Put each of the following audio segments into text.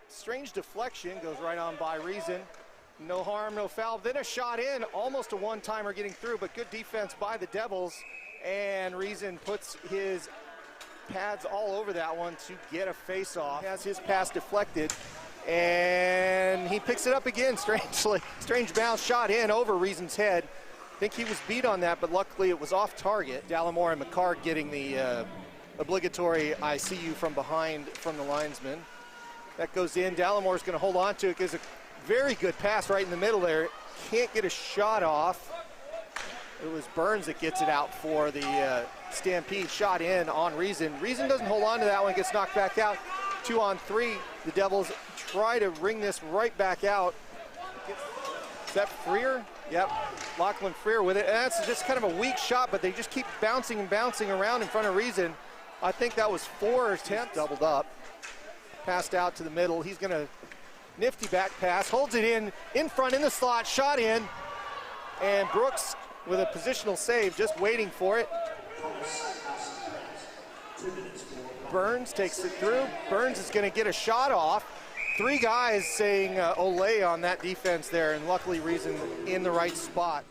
strange deflection, goes right on by Reason. No harm, no foul. Then a shot in, almost a one-timer getting through, but good defense by the Devils. And Reason puts his pads all over that one to get a face-off. He has his pass deflected, and he picks it up again, strangely. Strange bounce shot in over Reason's head. I think he was beat on that, but luckily it was off target. Dallimore and McCarg getting the obligatory I see you from behind from the linesman. That goes in. Dallimore's going to hold on to it. Gives a very good pass right in the middle there. Can't get a shot off. It was Burns that gets it out for the Stampede. Shot in on Reason. Reason doesn't hold on to that one, gets knocked back out. 2-on-3. The Devils try to wring this right back out. Is that Freer? Yep, Lachlan Freer with it. And that's just kind of a weak shot, but they just keep bouncing and bouncing around in front of Reason. I think that was 4 attempts. Doubled up. Passed out to the middle. He's going to nifty back pass. Holds it in front in the slot. Shot in. And Brooks with a positional save, just waiting for it. Burns takes it through. Burns is going to get a shot off. 3 guys saying Olay on that defense there, and luckily Reason in the right spot.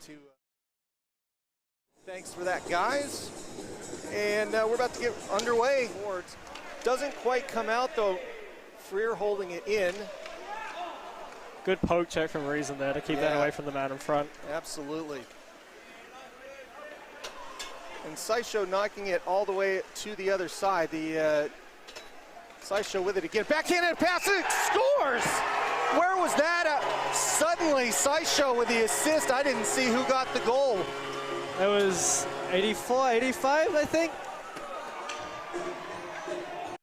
Thanks for that, guys. And we're about to get underway. Doesn't quite come out, though. Freer holding it in. Good poke check from Reason there to keep that away from the man in front. Absolutely. And SkyShow knocking it all the way to the other side. The SkyShow with it again. Backhanded pass, it scores! Where was that? Suddenly, SkyShow with the assist. I didn't see who got the goal. It was 84, 85, I think.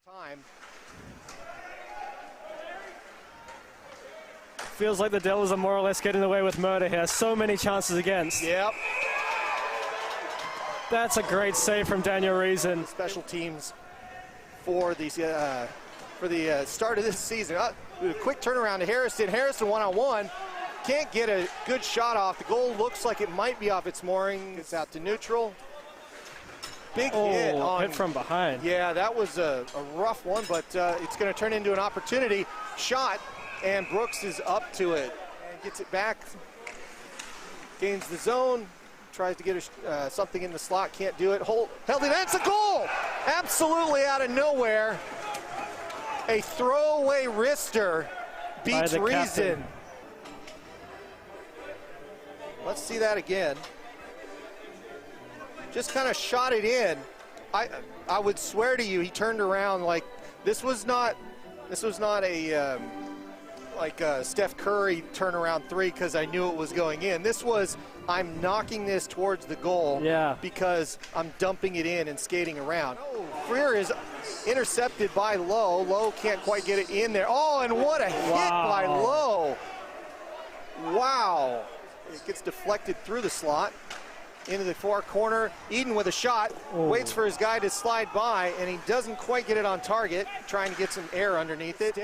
Time. Feels like the Devils are more or less getting away with murder here. So many chances against. Yep. That's a great save from Daniel Reason. Special teams for the start of this season. A quick turnaround to Harrison. Harrison one-on-one. Can't get a good shot off. The goal looks like it might be off its mooring. It's out to neutral. Big hit on. Hit from behind. Yeah, that was a rough one, but it's going to turn into an opportunity. Shot, and Brooks is up to it. And gets it back. Gains the zone. Tries to get something in the slot, can't do it. Held it, that's a goal! Absolutely out of nowhere. A throwaway wrister beats Reason. Captain. Let's see that again. Just kind of shot it in. I would swear to you, he turned around like this was not a like Steph Curry turnaround 3 because I knew it was going in. This was, I'm knocking this towards the goal because I'm dumping it in and skating around. Freer is intercepted by Lowe. Lowe can't quite get it in there. Oh, and what a hit by Lowe. Wow. It gets deflected through the slot into the far corner. Eden with a shot, waits for his guy to slide by, and he doesn't quite get it on target, trying to get some air underneath it.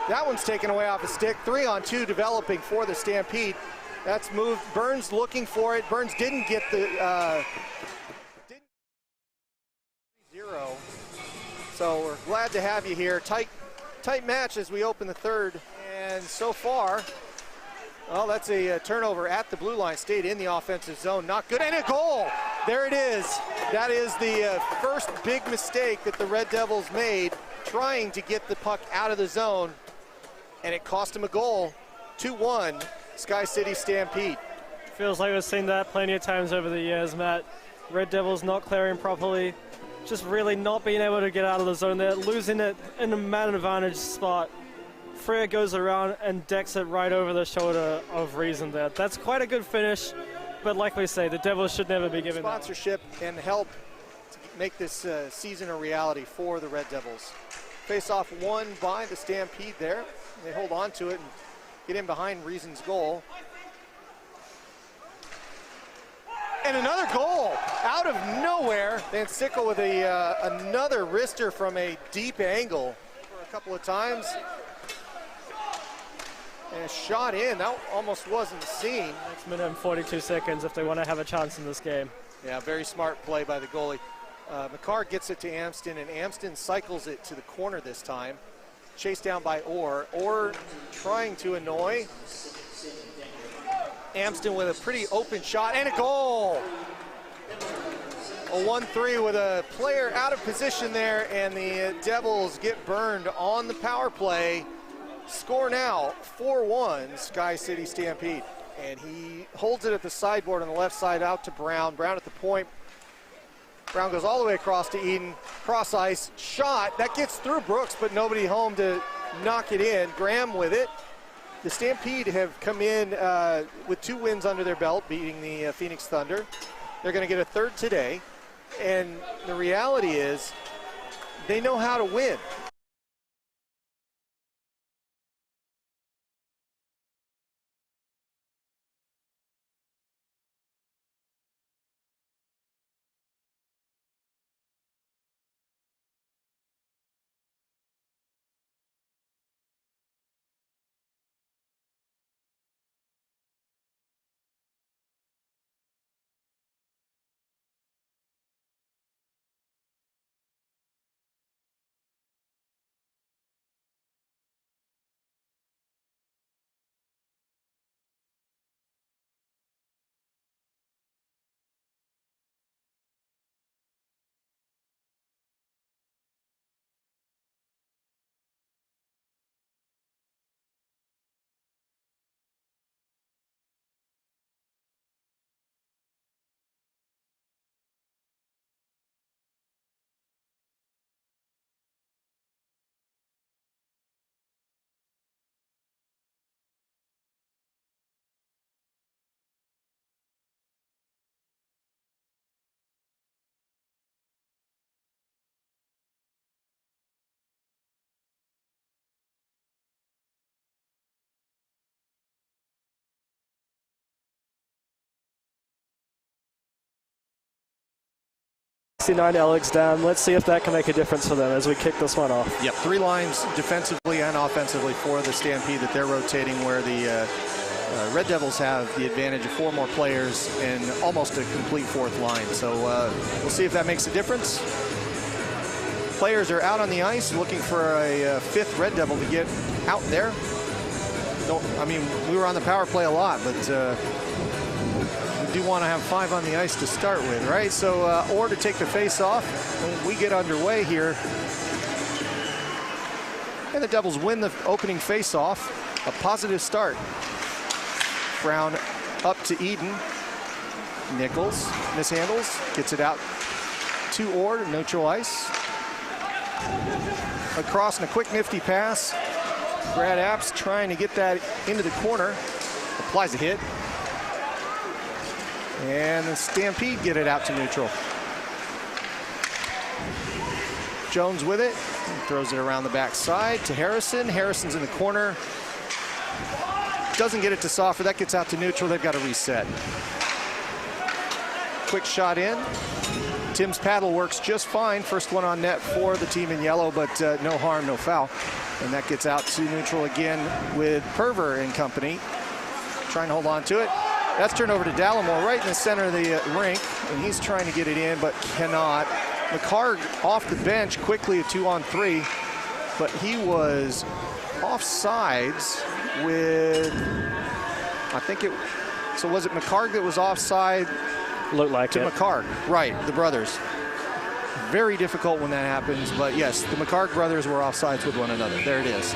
That one's taken away off a stick. 3-on-2 developing for the Stampede. That's moved. Burns looking for it. Burns didn't get the 0. So we're glad to have you here. Tight match as we open the third. And so far, well, that's a turnover at the blue line. Stayed in the offensive zone. Not good. And a goal. There it is. That is the first big mistake that the Red Devils made, trying to get the puck out of the zone. And it cost him a goal. 2-1, SkyCity Stampede. Feels like we've seen that plenty of times over the years, Matt. Red Devils not clearing properly. Just really not being able to get out of the zone there. Losing it in a man advantage spot. Freer goes around and decks it right over the shoulder of Reason there. That's quite a good finish, but like we say, the Devils should never be given sponsorship and help to make this season a reality for the Red Devils. Face-off won by the Stampede there. They hold on to it and get in behind Reason's goal. And another goal out of nowhere. Van Sickle with another wrister from a deep angle for a couple of times. And a shot in, that almost wasn't seen. Next minute and 42 seconds if they want to have a chance in this game. Yeah, very smart play by the goalie. McCarr gets it to Amston, and Amston cycles it to the corner this time. chased down by Orr. Orr trying to annoy Amston with a pretty open shot and a goal. A 1-3 with a player out of position there, and the Devils get burned on the power play. Score now 4-1 SkyCity Stampede. And he holds it at the sideboard on the left side out to Brown. Brown at the point. Brown goes all the way across to Eden. Cross ice, shot. That gets through Brooks, but nobody home to knock it in. Graham with it. The Stampede have come in with 2 wins under their belt, beating the Phoenix Thunder. They're going to get a third today. And the reality is they know how to win. Alex down. Let's see if that can make a difference for them as we kick this one off. Yep, 3 lines defensively and offensively for the Stampede that they're rotating, where the Red Devils have the advantage of 4 more players and almost a complete 4th line. So we'll see if that makes a difference. Players are out on the ice looking for a 5th Red Devil to get out there. I mean, we were on the power play a lot, but we do want to have 5 on the ice to start with, right? So Orr to take the face off. We get underway here. And the Devils win the opening face off. A positive start. Brown up to Eden. Nichols mishandles, gets it out to Orr to neutral ice. Across in a quick nifty pass. Brad Apps trying to get that into the corner. Applies a hit. And the Stampede get it out to neutral. Jones with it. Throws it around the backside to Harrison. Harrison's in the corner. Doesn't get it to Soffer. That gets out to neutral. They've got to reset. Quick shot in. Tim's paddle works just fine. First one on net for the team in yellow, but no harm, no foul. And that gets out to neutral again with Perver and company. Trying to hold on to it. That's turned over to Dallimore right in the center of the rink, and he's trying to get it in, but cannot. McCarg off the bench, quickly a 2-on-3, but he was offsides with, I think it, so was it McCarg that was offside? Looked like to it. McCarg, right, the brothers. Very difficult when that happens, but yes, the McCarg brothers were offsides with one another. There it is.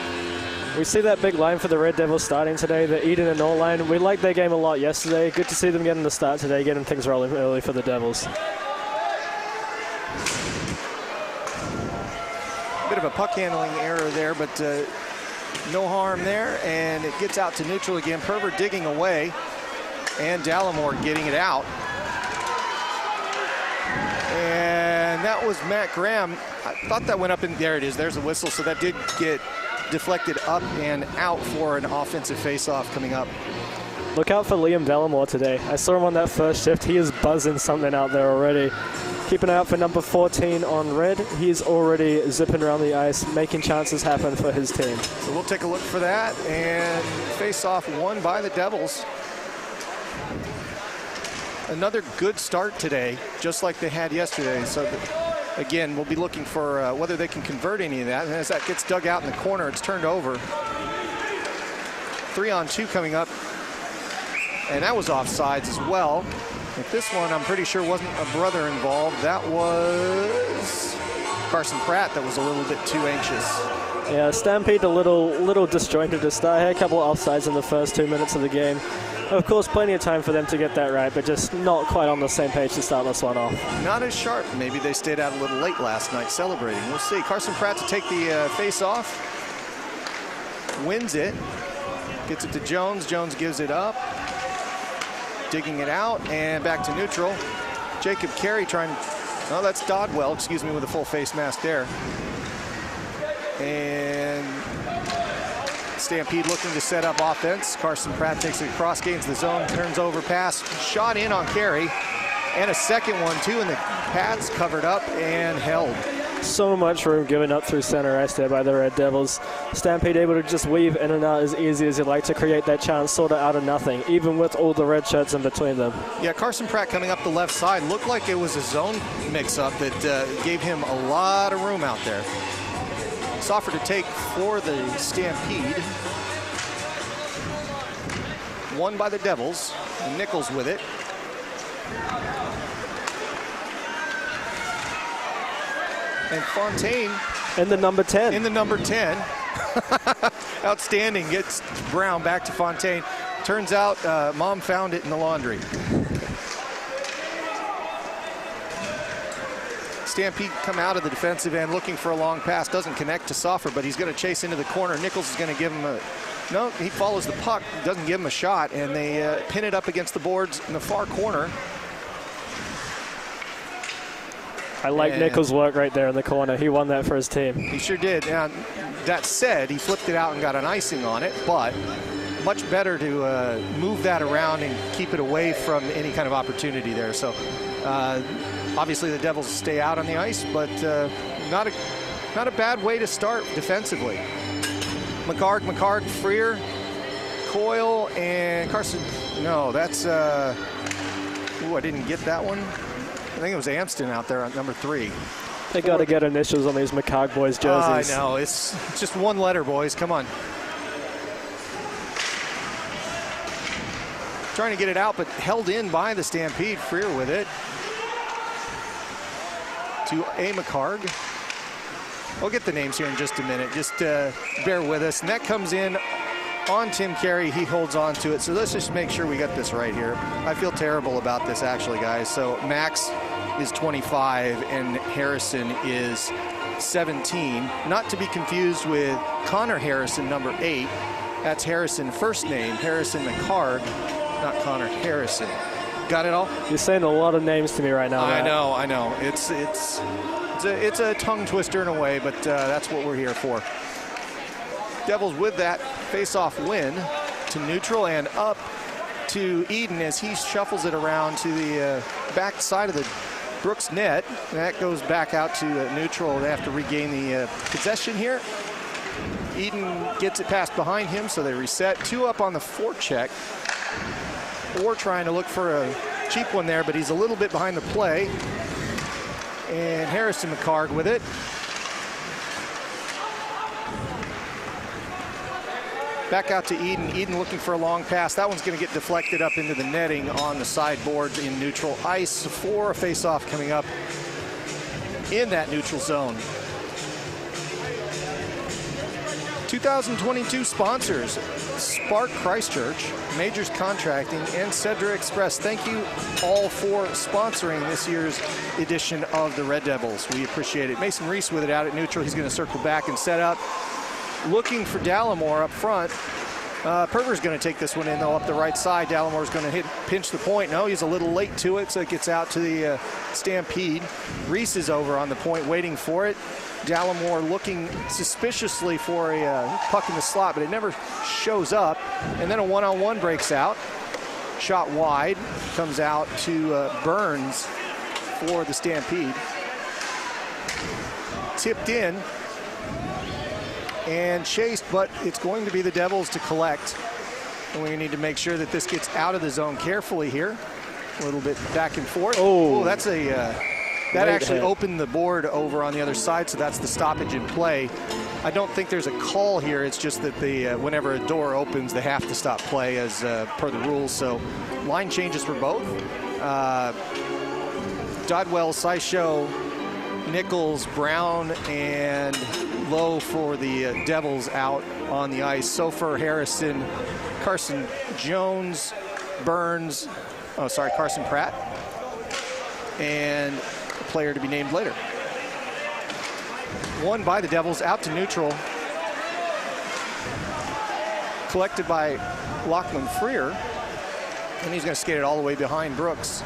We see that big line for the Red Devils starting today, the Eden and Orr line. We liked their game a lot yesterday. Good to see them getting the start today, getting things rolling early for the Devils. Bit of a puck handling error there, but no harm there, and it gets out to neutral again. Perver digging away, and Dallimore getting it out. And that was Matt Graham. I thought that went up in, there it is, there's a whistle, so that did get deflected up and out for an offensive face-off coming up. Look out for Liam Dallimore today. I saw him on that first shift. He is buzzing something out there already. Keep an eye out for number 14 on red. He's already zipping around the ice, making chances happen for his team. So we'll take a look for that, and face-off won by the Devils. Another good start today, just like they had yesterday. So again, we'll be looking for whether they can convert any of that. And as that gets dug out in the corner, it's turned over. 3-on-2 coming up. And that was offsides as well. But this one, I'm pretty sure wasn't a brother involved. That was Carson Pratt that was a little bit too anxious. Yeah, Stampede a little disjointed to start here. A couple of offsides in the first 2 minutes of the game. Of course, plenty of time for them to get that right, but just not quite on the same page to start this one off. Not as sharp. Maybe they stayed out a little late last night celebrating. We'll see. Carson Pratt to take the face-off. Wins it. Gets it to Jones. Jones gives it up. Digging it out and back to neutral. Jacob Carey trying, oh, that's Dodwell, excuse me, with a full face mask there. And Stampede looking to set up offense. Carson Pratt takes it across, gains the zone, turns over pass, shot in on Carey. And a second one too, and the pads covered up and held. So much room given up through center ice there by the Red Devils. Stampede able to just weave in and out as easy as you like to create that chance sort of out of nothing, even with all the red shirts in between them. Yeah, Carson Pratt coming up the left side looked like it was a zone mix-up that gave him a lot of room out there. Offer to take for the Stampede. Won by the Devils. And Nichols with it. And Fontaine. In the number 10. In the number 10. Outstanding. Gets Brown back to Fontaine. Turns out Mom found it in the laundry. Stampede come out of the defensive end looking for a long pass. Doesn't connect to Soffer, but he's going to chase into the corner. Nichols is going to give him a... No, he follows the puck. Doesn't give him a shot, and they pin it up against the boards in the far corner. I like Nichols' work right there in the corner. He won that for his team. He sure did. Now, that said, he flipped it out and got an icing on it, but much better to move that around and keep it away from any kind of opportunity there. So obviously the Devils stay out on the ice, but not a bad way to start defensively. McHarg, Freer, Coyle, and Carson. No, that's, ooh, I didn't get that one. I think it was Amston out there on number 3. They got to get initials on these McHarg boys' jerseys. I know, it's just one letter, boys, come on. Trying to get it out, but held in by the Stampede. Freer with it. To A. McHarg. We'll get the names here in just a minute. Just bear with us. And that comes in on Tim Carey. He holds on to it. So let's just make sure we got this right here. I feel terrible about this, actually, guys. So Max is 25 and Harrison is 17. Not to be confused with Connor Harrison, number 8. That's Harrison first name. Harrison McHarg, not Connor Harrison. Got it all? You're saying a lot of names to me right now. I know. It's a tongue twister in a way, but that's what we're here for. Devils with that face-off win to neutral and up to Eden as he shuffles it around to the back side of the Brooks net. And that goes back out to neutral. They have to regain the possession here. Eden gets it past behind him, so they reset. 2 up on the forecheck. Or trying to look for a cheap one there, but he's a little bit behind the play. And Harrison McHarg with it. Back out to Eden. Eden looking for a long pass. That one's going to get deflected up into the netting on the sideboards in neutral ice for a face-off coming up in that neutral zone. 2022 sponsors: Spark Christchurch, Majors Contracting, and Cedra Express. Thank you all for sponsoring this year's edition of the Red Devils. We appreciate it. Mason Reese with it out at neutral. He's going to circle back and set up. Looking for Dallimore up front. Perver's going to take this one in, though, up the right side. Dallimore's going to pinch the point. No, he's a little late to it, so it gets out to the Stampede. Reese is over on the point waiting for it. Dallimore looking suspiciously for a puck in the slot, but it never shows up. And then a one-on-one breaks out. Shot wide, comes out to Burns for the Stampede. Tipped in and chased, but it's going to be the Devils to collect. And we need to make sure that this gets out of the zone carefully here. A little bit back and forth. Oh, that's a That actually opened the board over on the other side, so that's the stoppage in play. I don't think there's a call here. It's just that whenever a door opens, they have to stop play as per the rules. So line changes for both. Dodwell, Syshow, Nichols, Brown, and Lowe for the Devils out on the ice. Sofer, Harrison, Carson Jones, Burns, Carson Pratt, and a player to be named later. Won by the Devils, out to neutral. Collected by Lachlan Freer, and he's going to skate it all the way behind Brooks.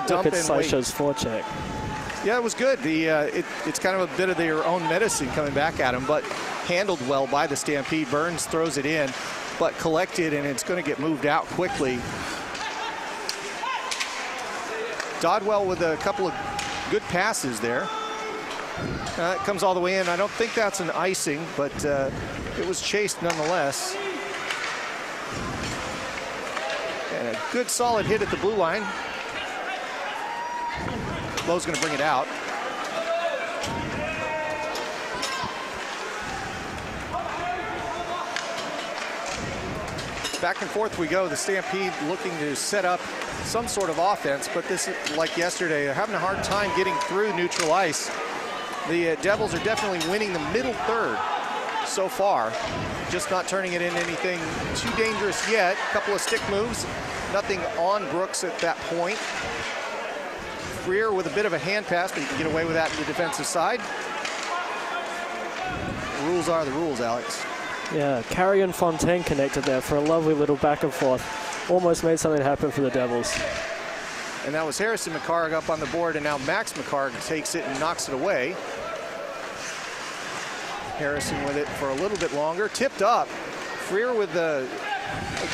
Look at Syshow's forecheck. Yeah, it was good. It's kind of a bit of their own medicine coming back at him, but handled well by the Stampede. Burns throws it in, but collected, and it's going to get moved out quickly. Dodwell with a couple of good passes there. It comes all the way in. I don't think that's an icing, but it was chased nonetheless. And a good solid hit at the blue line. Lowe's going to bring it out. Back and forth we go. The Stampede looking to set up some sort of offense, but this is like yesterday. They're having a hard time getting through neutral ice. The Devils are definitely winning the middle third so far, just not turning it into anything too dangerous yet. A couple of stick moves, nothing on Brooks at that point. Freer with a bit of a hand pass, but you can get away with that to the defensive side. The rules are the rules, Alex. Yeah, Carey and Fontaine connected there for a lovely little back and forth. Almost made something happen for the Devils. And that was Harrison McCarg up on the board, and now Max McCarg takes it and knocks it away. Harrison with it for a little bit longer. Tipped up. Freer with a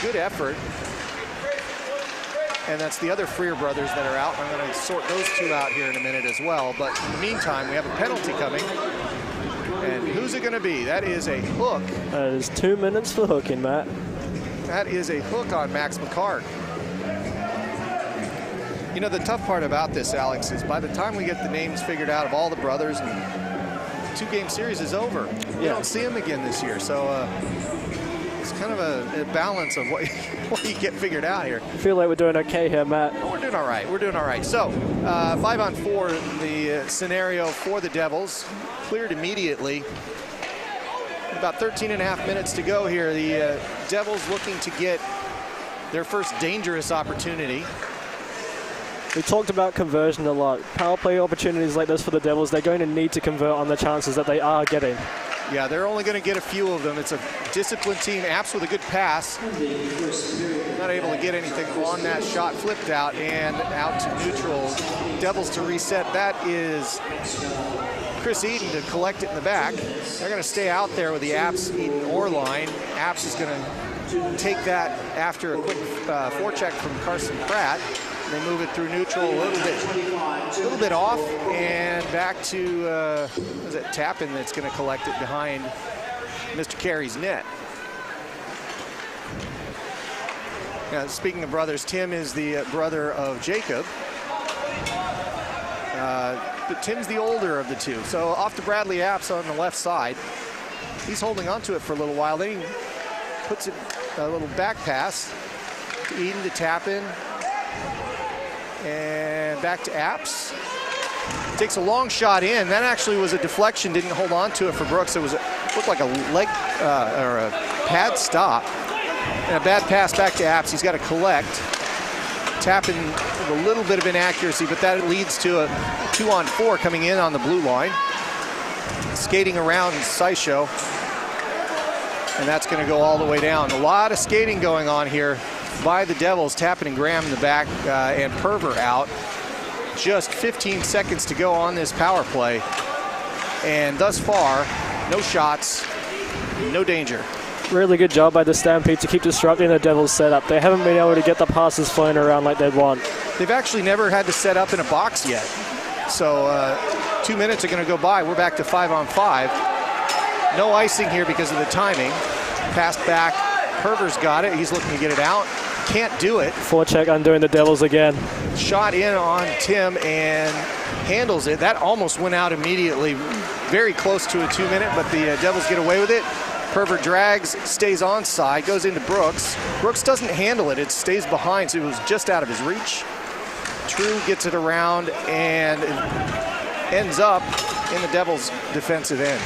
good effort. And that's the other Freer brothers that are out. I'm going to sort those two out here in a minute as well. But in the meantime, we have a penalty coming. And who's it going to be? That is a hook. That is 2 minutes for hooking, Matt. That is a hook on Max McCarg. You know, the tough part about this, Alex, is by the time we get the names figured out of all the brothers, and the two-game series is over. We don't see them again this year. So it's kind of a balance of what you get figured out here. I feel like we're doing okay here, Matt. Oh, we're doing all right. We're doing all right. So 5-on-4, the scenario for the Devils. Cleared immediately. About 13.5 minutes to go here. The Devils looking to get their first dangerous opportunity. We talked about conversion a lot. Power play opportunities like this for the Devils, they're going to need to convert on the chances that they are getting. Yeah, they're only going to get a few of them. It's a disciplined team. Apps with a good pass. Not able to get anything on that shot. Flipped out and out to neutral. Devils to reset. That is Chris Eden to collect it in the back. They're going to stay out there with the Apps, Eden, or line. Apps is going to take that after a quick forecheck from Carson Pratt. They move it through neutral a little bit off, and back to is it Tappan that's going to collect it behind Mr. Carey's net. Now, speaking of brothers, Tim is the brother of Jacob. But Tim's the older of the two. So off to Bradley Apps on the left side. He's holding onto it for a little while. Then he puts it a little back pass to Eden to Tappan. And back to Apps. Takes a long shot in. That actually was a deflection. Didn't hold on to it for Brooks. It looked like a leg or a pad stop. And a bad pass back to Apps. He's got to collect. Tapping with a little bit of inaccuracy, but that leads to a 2-on-4 coming in on the blue line. Skating around Syshow. And that's going to go all the way down. A lot of skating going on here by the Devils. Tappan and Graham in the back and Perver out. Just 15 seconds to go on this power play. And thus far, no shots, no danger. Really good job by the Stampede to keep disrupting the Devils' setup. They haven't been able to get the passes flowing around like they'd want. They've actually never had to set up in a box yet. So 2 minutes are going to go by. We're back to 5-on-5. No icing here because of the timing. Passed back. Perver's got it. He's looking to get it out. can't do it. Forecheck undoing the Devils again. Shot in on Tim and handles it. That almost went out immediately. Very close to a 2-minute, but the Devils get away with it. Pervert drags, stays onside, goes into Brooks. Brooks doesn't handle it. It stays behind, so it was just out of his reach. True gets it around and it ends up in the Devils' defensive end.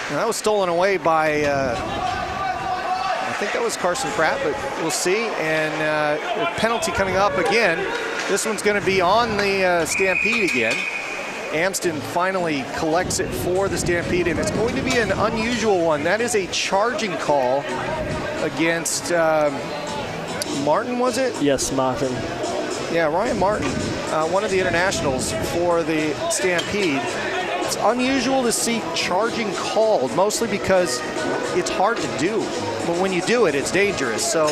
And that was stolen away by, I think that was Carson Pratt, but we'll see. And a penalty coming up again. This one's going to be on the Stampede again. Amston finally collects it for the Stampede, and it's going to be an unusual one. That is a charging call against Martin, was it? Yes, Martin. Yeah, Ryan Martin, one of the internationals for the Stampede. It's unusual to see charging called, mostly because it's hard to do. But when you do it, it's dangerous. So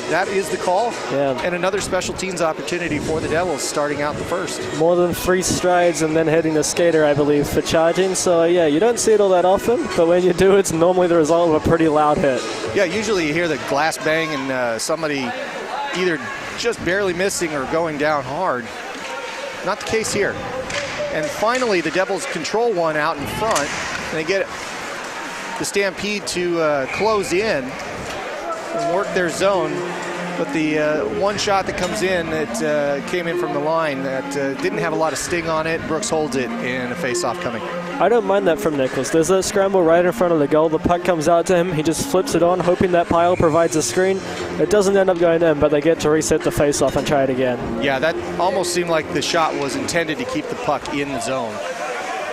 that is the call. Yeah. And another special teams opportunity for the Devils starting out the first. More than 3 strides and then hitting the skater, I believe, for charging. So, yeah, you don't see it all that often. But when you do, it's normally the result of a pretty loud hit. Yeah, usually you hear the glass bang and somebody either just barely missing or going down hard. Not the case here. And finally, the Devils control one out in front, and they get the Stampede to close in and work their zone. But the one shot that comes in that came in from the line that didn't have a lot of sting on it, Brooks holds it in a face-off coming. I don't mind that from Nichols. There's a scramble right in front of the goal. The puck comes out to him. He just flips it on, hoping that pile provides a screen. It doesn't end up going in, but they get to reset the face-off and try it again. Yeah, that almost seemed like the shot was intended to keep the puck in the zone.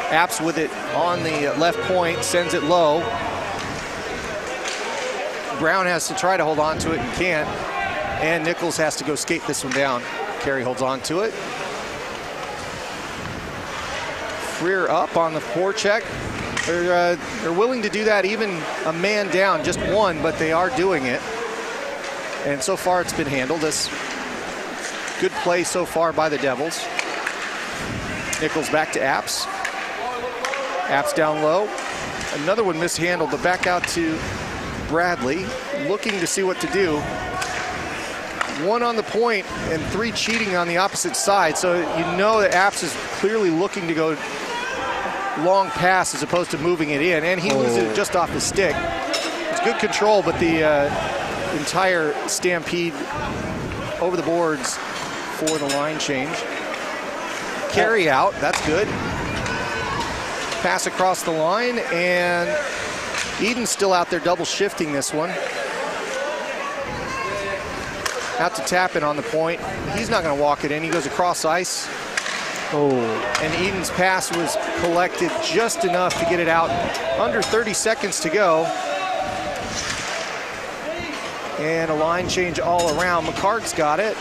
Apps with it on the left point, sends it low. Brown has to try to hold on to it and can't. And Nichols has to go skate this one down. Carey holds on to it. Freer up on the forecheck. They're willing to do that even a man down, just one, but they are doing it. And so far it's been handled. This good play so far by the Devils. Nichols back to Apps. Apps down low. Another one mishandled, but back out to Bradley, looking to see what to do. 1 on the point and 3 cheating on the opposite side. So you know that Apps is clearly looking to go long pass as opposed to moving it in, and he loses it just off the stick. It's good control, but the entire Stampede over the boards for the line change. Carry out, that's good. Pass across the line, and Eden's still out there double shifting this one. Out to Tappan on the point. He's not going to walk it in. He goes across ice. And Eden's pass was collected just enough to get it out. Under 30 seconds to go. And a line change all around. McCart's got it.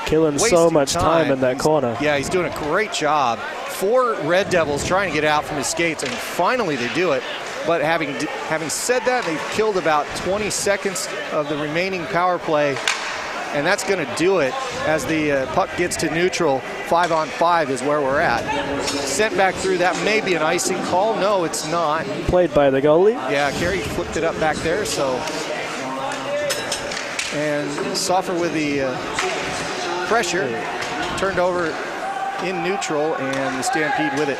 Killing so much time in that corner. Yeah, he's doing a great job. 4 Red Devils trying to get out from his skates, and finally they do it. But having said that, they've killed about 20 seconds of the remaining power play, and that's going to do it as the puck gets to neutral. 5-on-5 is where we're at. Sent back through. That may be an icing call. No, it's not. Played by the goalie. Yeah, Carey flipped it up back there. So, and Soffer with the pressure, turned over in neutral, and the Stampede with it.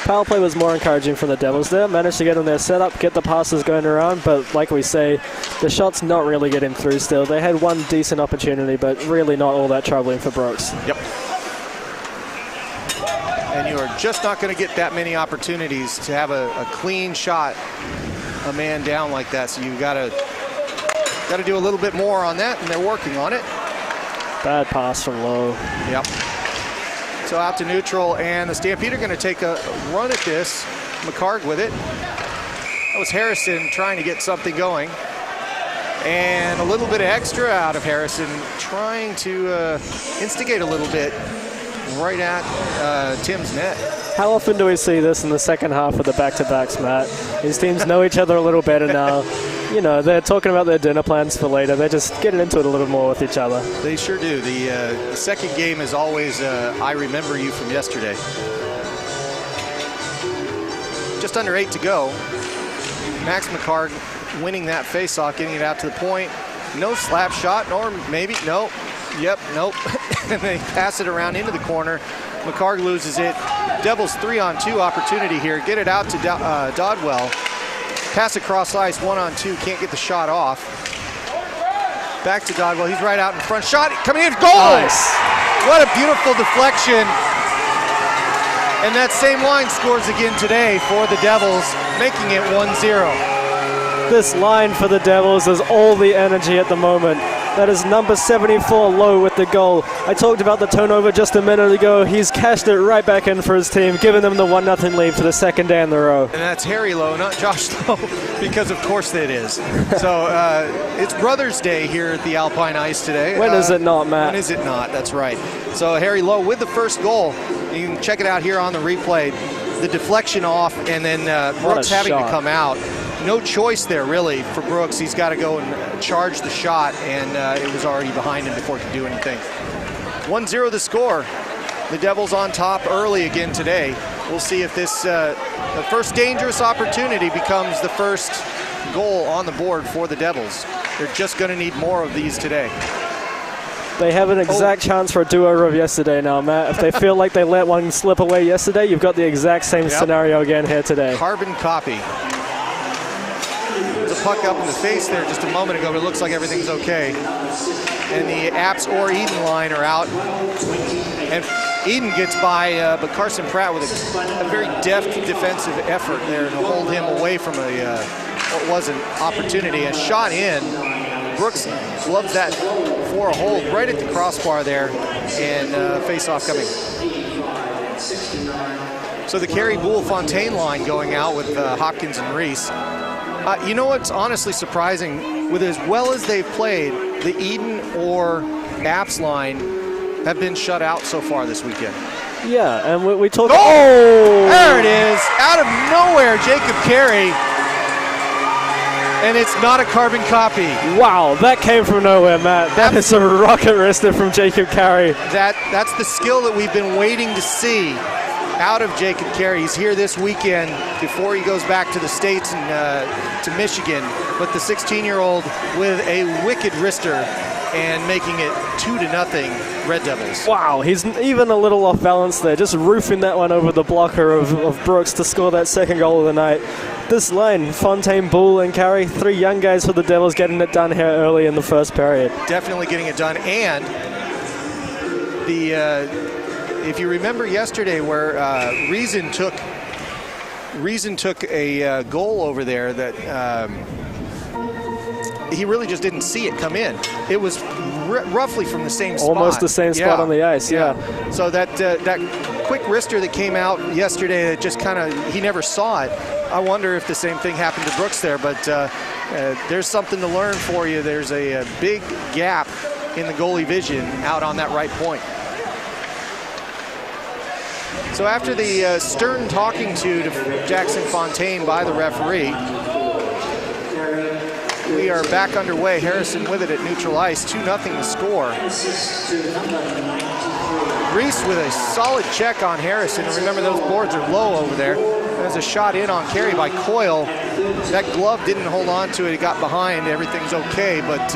Power play was more encouraging from the Devils there. Managed to get on their setup, get the passes going around, but like we say, the shot's not really getting through still. They had one decent opportunity, but really not all that troubling for Brooks. Yep. And you are just not going to get that many opportunities to have a clean shot, a man down like that. So you've got to do a little bit more on that, and they're working on it. Bad pass from low. Yep. So out to neutral, and the Stampede are going to take a run at this. McCarg with it. That was Harrison trying to get something going. And a little bit of extra out of Harrison, trying to instigate a little bit right at Tim's net. How often do we see this in the second half of the back-to-backs, Matt? These teams know each other a little better now. You know, they're talking about their dinner plans for later. They're just getting into it a little more with each other. They sure do. The second game is always I remember you from yesterday. just under 8 to go. Max McCarg winning that faceoff, getting it out to the point. No slap shot, nor maybe, no. Yep, nope. And they pass it around into the corner. McCarg loses it. Devils 3-on-2 opportunity here. Get it out to Dodwell. Pass across ice, 1-on-2, can't get the shot off. Back to Dodwell, he's right out in front. Shot coming in, goal! Nice. What a beautiful deflection. And that same line scores again today for the Devils, making it 1-0. This line for the Devils has all the energy at the moment. That is number 74, Lowe, with the goal. I talked about the turnover just a minute ago. He's cashed it right back in for his team, giving them the 1-0 lead for the second day in the row. And that's Harry Lowe, not Josh Lowe, because of course it is. So it's Brothers' Day here at the Alpine Ice today. When is it not, Matt? When is it not? That's right. So Harry Lowe with the first goal. You can check it out here on the replay. The deflection off, and then Brooks having to come out. No choice there, really, for Brooks. He's got to go and charge the shot, and it was already behind him before he could do anything. 1-0 the score. The Devils on top early again today. We'll see if this, the first dangerous opportunity becomes the first goal on the board for the Devils. They're just going to need more of these today. They have an exact chance for a do-over of yesterday now, Matt. If they feel like they let one slip away yesterday, you've got the exact same scenario again here today. Carbon copy. There's a puck up in the face there just a moment ago, but it looks like everything's okay. And the Apps or Eden line are out. And Eden gets by, but Carson Pratt with a very deft defensive effort there to hold him away from what was an opportunity. A shot in. Brooks loves that for a hold right at the crossbar there, and face-off coming. So the Carey Boole Fontaine line going out with Hopkins and Reese. You know what's honestly surprising? With as well as they've played, the Eden or Apps line have been shut out so far this weekend. Yeah, and we talked. Oh! There it is, out of nowhere, Jacob Carey. And it's not a carbon copy. Wow, that came from nowhere, Matt. That is a rocket wrister from Jacob Carey. That's the skill that we've been waiting to see out of Jacob Carey. He's here this weekend before he goes back to the States and to Michigan. But the 16-year-old with a wicked wrister and making it 2-0 Red Devils. Wow, he's even a little off balance there, just roofing that one over the blocker of Brooks to score that second goal of the night. This line, Fontaine, Boole, and Carey, 3 young guys for the Devils getting it done here early in the first period. Definitely getting it done, and if you remember yesterday where Reason took a goal over there that he really just didn't see it come in. It was roughly from the same spot. Almost the same spot on the ice, yeah. So that quick wrister that came out yesterday, that just kind of, he never saw it. I wonder if the same thing happened to Brooks there, but there's something to learn for you. There's a big gap in the goalie vision out on that right point. So after the stern talking to Jackson Fontaine by the referee, we are back underway. Harrison with it at neutral ice, 2-0 the score. Reese with a solid check on Harrison. And remember, those boards are low over there. There's a shot in on Carey by Coyle. That glove didn't hold on to it. It got behind. Everything's okay, but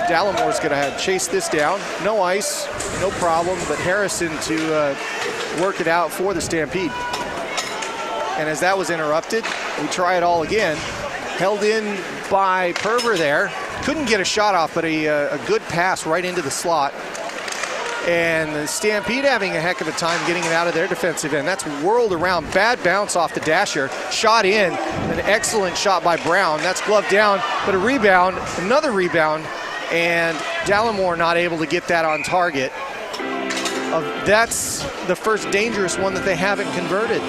Dallamore's going to chase this down. No ice, no problem, but Harrison to work it out for the Stampede. And as that was interrupted, we try it all again. Held in by Perver there. Couldn't get a shot off, but a good pass right into the slot. And the Stampede having a heck of a time getting it out of their defensive end. That's whirled around. Bad bounce off the dasher. Shot in. An excellent shot by Brown. That's gloved down, but a rebound, another rebound, and Dallimore not able to get that on target. That's the first dangerous one that they haven't converted.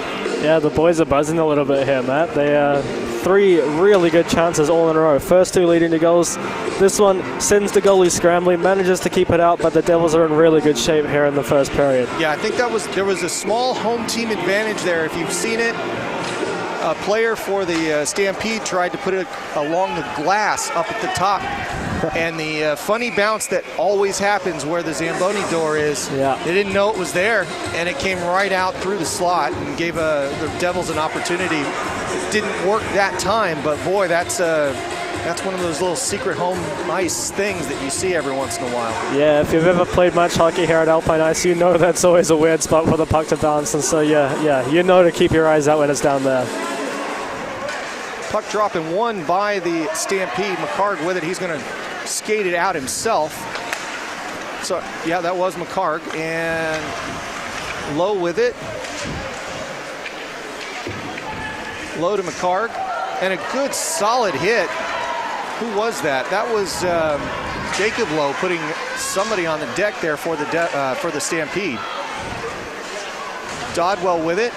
Yeah, the boys are buzzing a little bit here, Matt. They 3 really good chances all in a row. First 2 leading to goals. This one sends the goalie scrambling, manages to keep it out, but the Devils are in really good shape here in the first period. Yeah, I think there was a small home team advantage there. If you've seen it, a player for the Stampede tried to put it along the glass up at the top And the funny bounce that always happens where the Zamboni door is, they didn't know it was there, and it came right out through the slot and gave the Devils an opportunity. It didn't work that time, but boy, that's one of those little secret home ice things that you see every once in a while. Yeah, if you've ever played much hockey here at Alpine Ice, you know that's always a weird spot for the puck to bounce, and so you know to keep your eyes out when it's down there. Puck dropping one by the Stampede. McCarg with it. He's going to skate it out himself. So, yeah, that was McCarg. And Lowe with it. Lowe to McCarg. And a good, solid hit. Who was that? That was Jacob Lowe putting somebody on the deck there for the Stampede. Dodwell with it.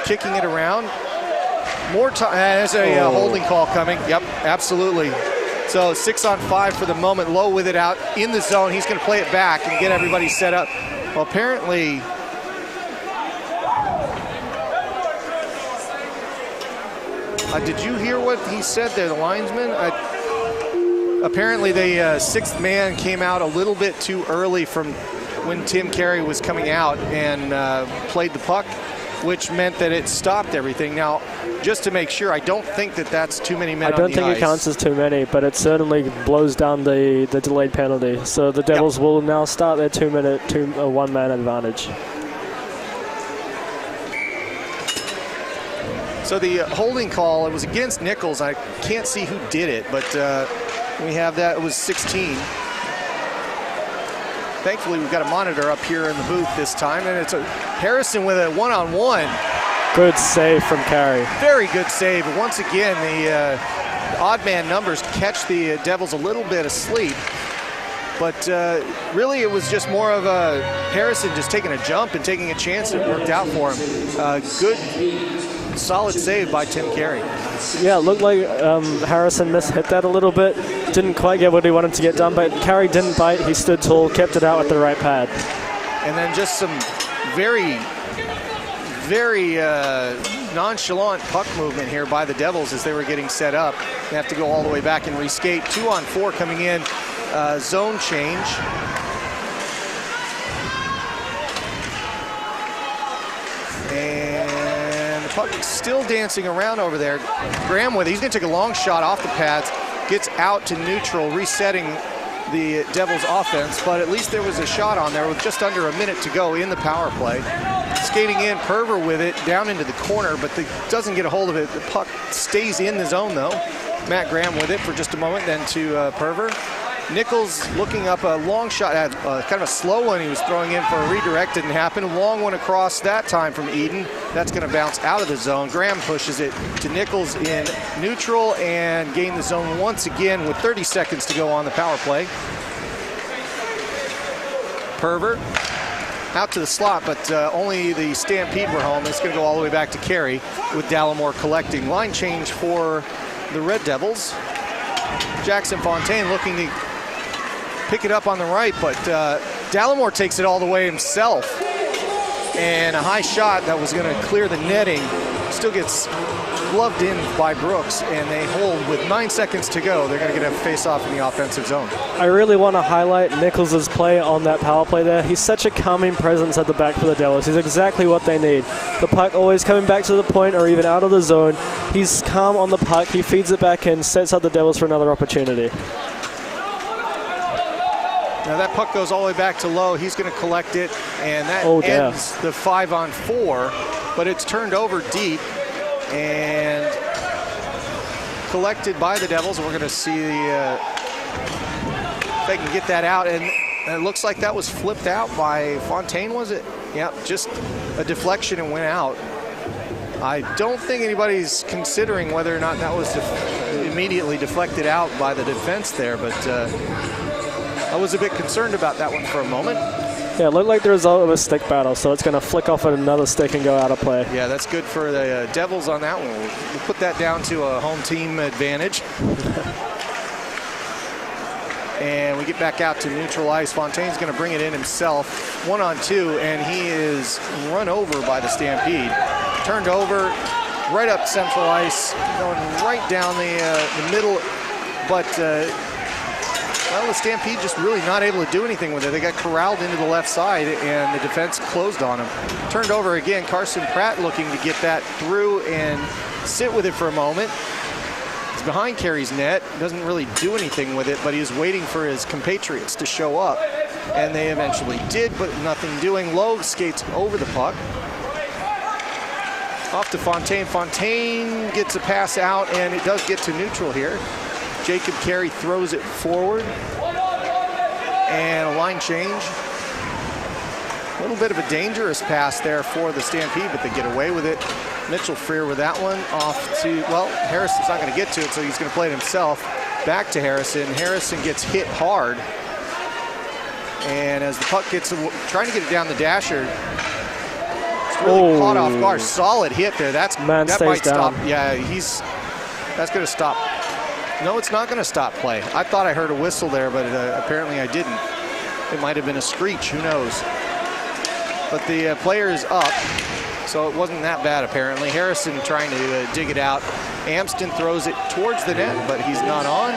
Kicking it around. More time. There's a holding call coming. Yep, absolutely. So 6-on-5 for the moment. Lowe with it out in the zone. He's going to play it back and get everybody set up. Well, apparently, did you hear what he said there, the linesman? Apparently, the sixth man came out a little bit too early from when Tim Carey was coming out and played the puck, which meant that it stopped everything. Now, just to make sure, I don't think that that's too many men on the ice. I don't think it counts as too many, but it certainly blows down the delayed penalty. So the Devils will now start their 2-minute, one-man advantage. So the holding call, it was against Nichols. I can't see who did it, but we have that. It was 16. Thankfully, we've got a monitor up here in the booth this time, and it's Harrison with a one-on-one. Good save from Carey. Very good save. Once again, the odd man numbers catch the Devils a little bit asleep. But really, it was just more of a Harrison just taking a jump and taking a chance. It worked out for him. Good, solid save by Tim Carey. Yeah, it looked like Harrison hit that a little bit. Didn't quite get what he wanted to get done, but Carey didn't bite. He stood tall, kept it out with the right pad. And then just some very nonchalant puck movement here by the Devils as they were getting set up. They have to go all the way back and reskate. 2-on-4 coming in. Zone change. And the puck still dancing around over there. Graham with it. He's going to take a long shot off the pads. Gets out to neutral, resetting the Devils offense, but at least there was a shot on there with just under a minute to go in the power play. Skating in, Perver with it down into the corner, but doesn't get a hold of it. The puck stays in the zone though. Matt Graham with it for just a moment, then to Perver. Nichols looking up a long shot, kind of a slow one he was throwing in for a redirect, didn't happen. A long one across that time from Eden. That's going to bounce out of the zone. Graham pushes it to Nichols in neutral and gain the zone once again with 30 seconds to go on the power play. Perver out to the slot, but only the Stampede were home. It's going to go all the way back to Carey with Dallimore collecting. Line change for the Red Devils. Jackson Fontaine looking to pick it up on the right, but Dallimore takes it all the way himself. And a high shot that was going to clear the netting still gets gloved in by Brooks, and they hold with 9 seconds to go. They're going to get a face-off in the offensive zone. I really want to highlight Nichols' play on that power play there. He's such a calming presence at the back for the Devils. He's exactly what they need. The puck always coming back to the point or even out of the zone. He's calm on the puck. He feeds it back in, sets up the Devils for another opportunity. Now that puck goes all the way back to Lowe. He's going to collect it, and that ends the 5-on-4, but it's turned over deep and collected by the Devils. We're going to see if they can get that out, and it looks like that was flipped out by Fontaine, was it? Yeah, just a deflection and went out. I don't think anybody's considering whether or not that was immediately deflected out by the defense there, but I was a bit concerned about that one for a moment. Yeah, it looked like the result of a stick battle, so it's going to flick off at another stick and go out of play. Yeah, that's good for the Devils on that one. We'll put that down to a home team advantage. And we get back out to neutral ice. Fontaine's going to bring it in himself. 1-on-2, and he is run over by the Stampede. Turned over, right up central ice, going right down the middle, but Well, the Stampede just really not able to do anything with it. They got corralled into the left side, and the defense closed on them. Turned over again. Carson Pratt looking to get that through and sit with it for a moment. He's behind Carey's net. Doesn't really do anything with it, but he's waiting for his compatriots to show up. And they eventually did, but nothing doing. Lowe skates over the puck. Off to Fontaine. Fontaine gets a pass out, and it does get to neutral here. Jacob Carey throws it forward. And a line change. A little bit of a dangerous pass there for the Stampede, but they get away with it. Mitchell Freer with that one. Off to, well, Harrison's not going to get to it, so he's going to play it himself. Back to Harrison. Harrison gets hit hard. And as the puck gets, trying to get it down the dasher, it's really caught off guard. Solid hit there. That might stop. Yeah, that's going to stop. No, it's not going to stop play. I thought I heard a whistle there, but apparently I didn't. It might have been a screech. Who knows? But the player is up, so it wasn't that bad apparently. Harrison trying to dig it out. Amston throws it towards the net, but he's not on.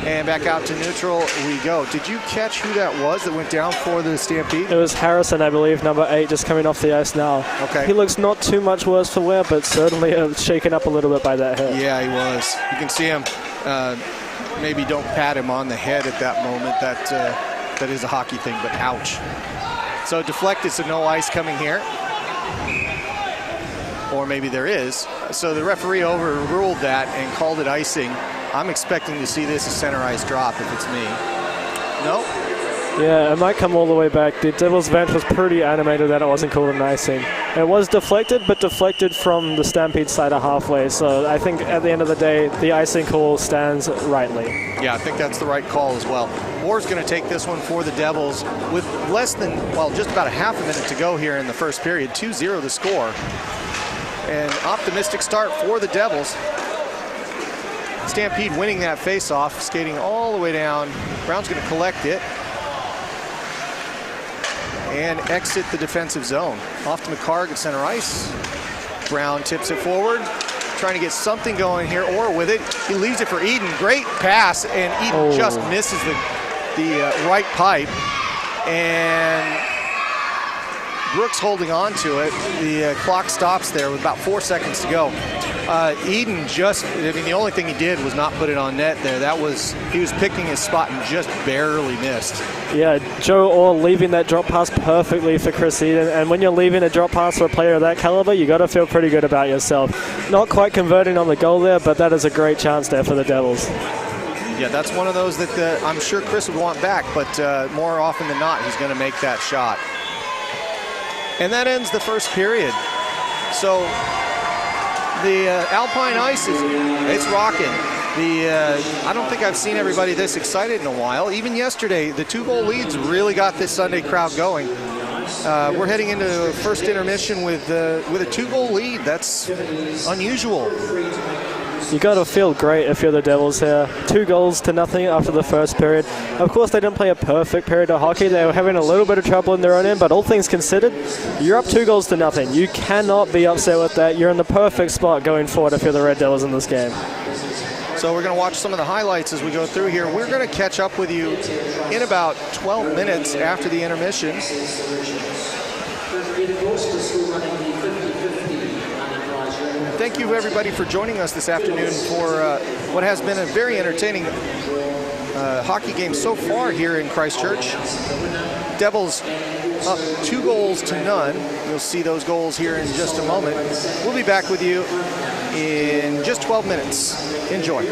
And back out to neutral we go. Did you catch who that was that went down for the Stampede? It was Harrison, I believe, number 8, just coming off the ice now. Okay. He looks not too much worse for wear, but certainly shaken up a little bit by that hit. Yeah, he was. You can see him. Maybe don't pat him on the head at that moment. That is a hockey thing, but ouch. So deflected, so no ice coming here. Or maybe there is. So the referee overruled that and called it icing. I'm expecting to see this as center ice drop if it's me. No? Yeah, it might come all the way back. The Devils bench was pretty animated that it wasn't called an icing. It was deflected, but deflected from the Stampede side of halfway. So I think at the end of the day, the icing call stands rightly. Yeah, I think that's the right call as well. Moore's going to take this one for the Devils with less than, well, just about a half a minute to go here in the first period. 2-0 to score. An optimistic start for the Devils. Stampede winning that face-off, skating all the way down. Brown's going to collect it and exit the defensive zone. Off to McCarg at center ice. Brown tips it forward, trying to get something going here, or with it. He leaves it for Eden. Great pass, and Eden just misses the right pipe. And Brooks holding on to it. The clock stops there with about 4 seconds to go. Eden just, I mean, the only thing he did was not put it on net there. He was picking his spot and just barely missed. Yeah, Joe Orr leaving that drop pass perfectly for Chris Eden. And when you're leaving a drop pass for a player of that caliber, you got to feel pretty good about yourself. Not quite converting on the goal there, but that is a great chance there for the Devils. Yeah, that's one of those that I'm sure Chris would want back, but more often than not, he's going to make that shot. And that ends the first period. So the Alpine Ice it's rocking. I don't think I've seen everybody this excited in a while. Even yesterday, the 2-goal leads really got this Sunday crowd going. We're heading into the first intermission with a 2-goal lead. That's unusual. You got to feel great if you're the Devils here. 2-0 after the first period. Of course, they didn't play a perfect period of hockey. They were having a little bit of trouble in their own end, but all things considered, you're up 2-0. You cannot be upset with that. You're in the perfect spot going forward if you're the Red Devils in this game. So we're going to watch some of the highlights as we go through here. We're going to catch up with you in about 12 minutes after the intermission. Thank you, everybody, for joining us this afternoon for what has been a very entertaining hockey game so far here in Christchurch. Devils up 2-0. You'll see those goals here in just a moment. We'll be back with you in just 12 minutes. Enjoy.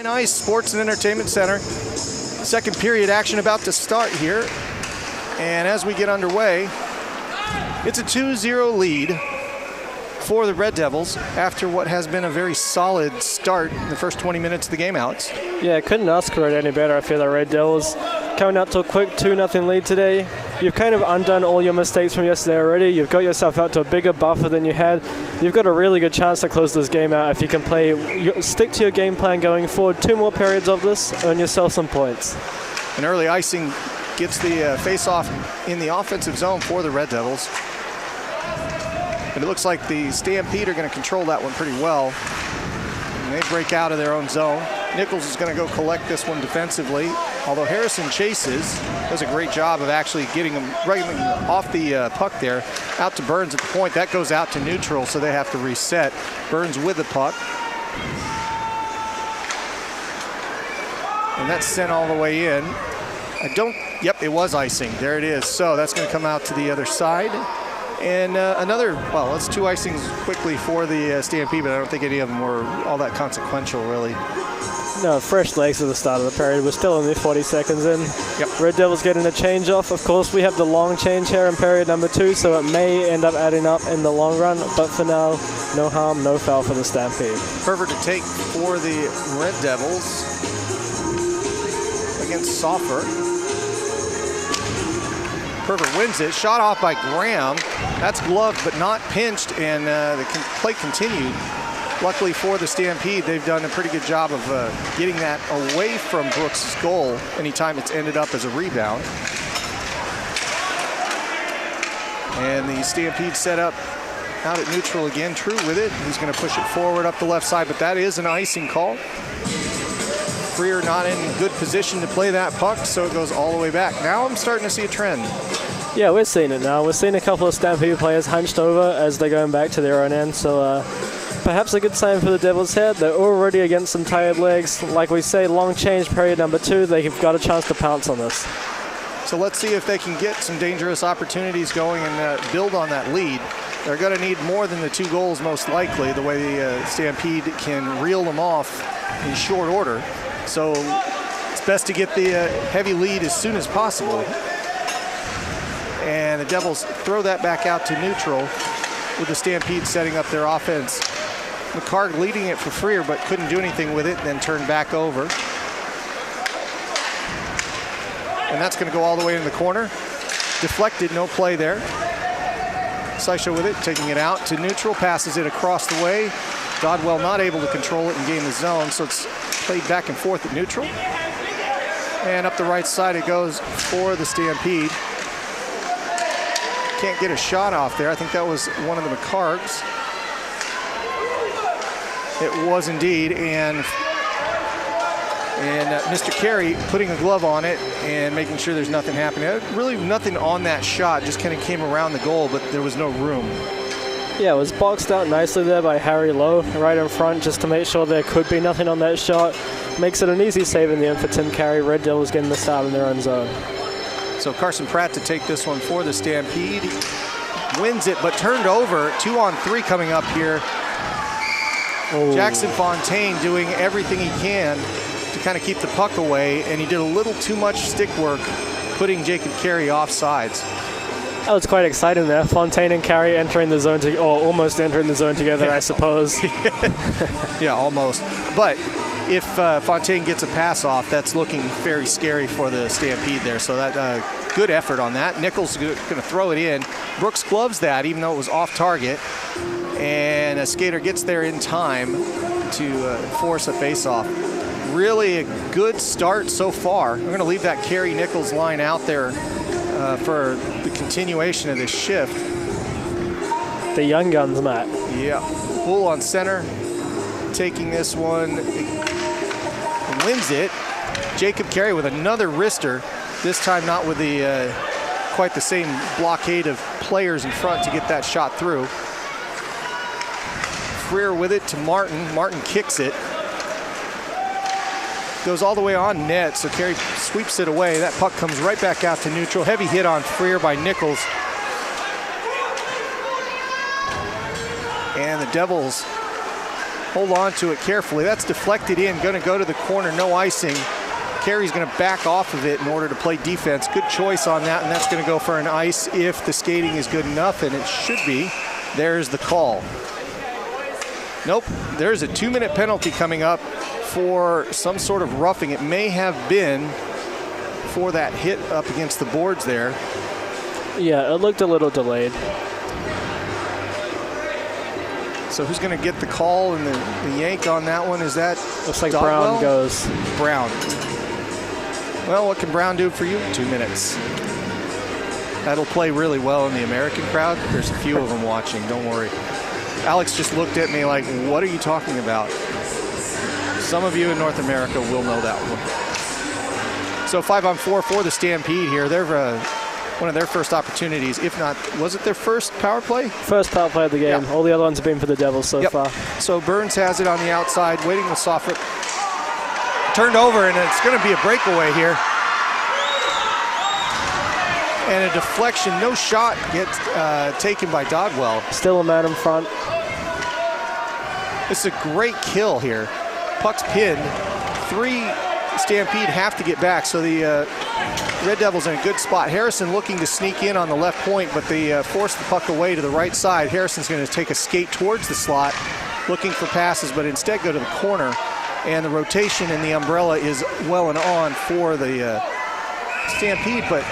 Nice Sports and Entertainment Center. Second period action about to start here. And as we get underway, it's a 2-0 lead for the Red Devils after what has been a very solid start in the first 20 minutes of the game, Alex. Yeah, couldn't ask for it any better. I feel the Red Devils coming out to a quick 2-0 lead today. You've kind of undone all your mistakes from yesterday already. You've got yourself out to a bigger buffer than you had. You've got a really good chance to close this game out if you can stick to your game plan going forward. 2 more periods of this, earn yourself some points. An early icing gets the face-off in the offensive zone for the Red Devils. But it looks like the Stampede are going to control that one pretty well. And they break out of their own zone. Nichols is going to go collect this one defensively. Although Harrison chases, does a great job of actually getting him right off the puck there, out to Burns at the point. That goes out to neutral, so they have to reset. Burns with the puck. And that's sent all the way in. Yep, it was icing. There it is. So that's going to come out to the other side. And it's 2 icings quickly for the Stampede, but I don't think any of them were all that consequential, really. No, fresh legs at the start of the period. We're still only 40 seconds in. Yep. Red Devils getting a change off. Of course, we have the long change here in period number 2, so it may end up adding up in the long run. But for now, no harm, no foul for the Stampede. Pervert to take for the Red Devils against Soffer. Pervert wins it. Shot off by Graham. That's gloved but not pinched, and the play continued. Luckily for the Stampede, they've done a pretty good job of getting that away from Brooks' goal anytime it's ended up as a rebound. And the Stampede set up out at neutral again. True with it. He's going to push it forward up the left side, but that is an icing call. Freer not in good position to play that puck, so it goes all the way back. Now I'm starting to see a trend. Yeah, we're seeing it now. We're seeing a couple of Stampede players hunched over as they're going back to their own end, so perhaps a good sign for the Devils here. They're already against some tired legs. Like we say, long change period number 2. They've got a chance to pounce on this. So let's see if they can get some dangerous opportunities going and build on that lead. They're going to need more than the 2 goals most likely, the way the Stampede can reel them off in short order. So it's best to get the heavy lead as soon as possible. And the Devils throw that back out to neutral with the Stampede setting up their offense. McCarg leading it for Freer, but couldn't do anything with it, then turned back over. And that's going to go all the way in the corner. Deflected, no play there. Seisha with it, taking it out to neutral, passes it across the way. Dodwell not able to control it and gain the zone, so it's played back and forth at neutral. And up the right side it goes for the Stampede. Can't get a shot off there. I think that was one of the McCargs. It was indeed, and Mr. Carey putting a glove on it and making sure there's nothing happening. Really nothing on that shot, just kind of came around the goal, but there was no room. Yeah, it was boxed out nicely there by Harry Lowe right in front just to make sure there could be nothing on that shot. Makes it an easy save in the end for Tim Carey. Red Devils getting the start in their own zone. So Carson Pratt to take this one for the Stampede. Wins it, but turned over. 2-on-3 coming up here. Oh. Jackson Fontaine doing everything he can to kind of keep the puck away, and he did a little too much stick work, putting Jacob Carey off sides. That was quite exciting there. Fontaine and Carey entering the zone, or almost entering the zone together, yeah. I suppose. Yeah, almost. But if Fontaine gets a pass off, that's looking very scary for the Stampede there. So that good effort on that. Nichols going to throw it in. Brooks gloves that, even though it was off target. And a skater gets there in time to force a face-off. Really a good start so far. I'm going to leave that Carey-Nichols line out there for the continuation of this shift. The young guns, Matt. Yeah. Bull on center, taking this one, wins it. Jacob Carey with another wrister, this time not with the quite the same blockade of players in front to get that shot through. Freer with it to Martin. Martin kicks it. Goes all the way on net, so Carey sweeps it away. That puck comes right back out to neutral. Heavy hit on Freer by Nichols. And the Devils hold on to it carefully. That's deflected in, going to go to the corner, no icing. Carey's going to back off of it in order to play defense. Good choice on that, and that's going to go for an ice if the skating is good enough, and it should be. There's the call. Nope, there's a 2-minute penalty coming up for some sort of roughing. It may have been for that hit up against the boards there. Yeah, it looked a little delayed. So who's going to get the call and the yank on that one? Is that looks like Dogwell? Brown goes. Brown. Well, what can Brown do for you? 2 minutes. That'll play really well in the American crowd. There's a few of them watching, don't worry. Alex just looked at me like, what are you talking about? Some of you in North America will know that one. So 5-on-4 for the Stampede here. They're one of their first opportunities, if not, was it their first power play? First power play of the game. Yeah. All the other ones have been for the Devils so far. So Burns has it on the outside, waiting with Soffrit. Turned over, and it's going to be a breakaway here. And a deflection, no shot gets taken by Dodwell. Still a man in front. It's a great kill here. Puck's pinned. 3 Stampede have to get back, so the Red Devils in a good spot. Harrison looking to sneak in on the left point, but they force the puck away to the right side. Harrison's going to take a skate towards the slot, looking for passes, but instead go to the corner. And the rotation in the umbrella is well and on for the Stampede, but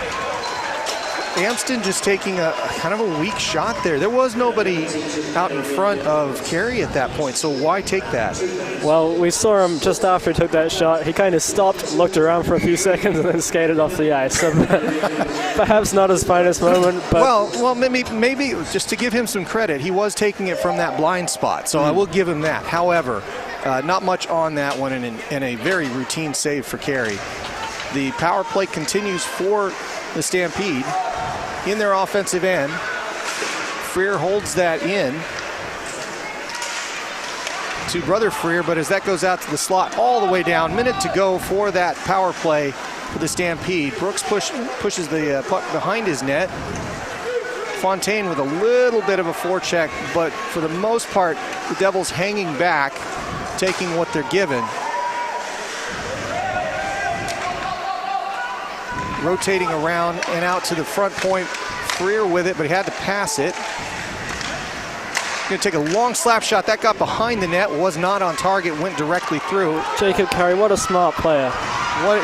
Amston just taking a kind of a weak shot there. There was nobody out in front of Carey at that point, so why take that? Well, we saw him just after he took that shot. He kind of stopped, looked around for a few seconds, and then skated off the ice. So perhaps not his finest moment, but well, maybe just to give him some credit, he was taking it from that blind spot, so I will give him that. However, not much on that one, and a very routine save for Carey. The power play continues for the Stampede in their offensive end. Freer holds that in to Brother Freer, but as that goes out to the slot all the way down, minute to go for that power play for the Stampede. Brooks pushes the puck behind his net. Fontaine with a little bit of a forecheck, but for the most part, the Devils hanging back, taking what they're given. Rotating around and out to the front point. Freer with it, but he had to pass it. Going to take a long slap shot. That got behind the net, was not on target, went directly through. Jacob Carey, what a smart player.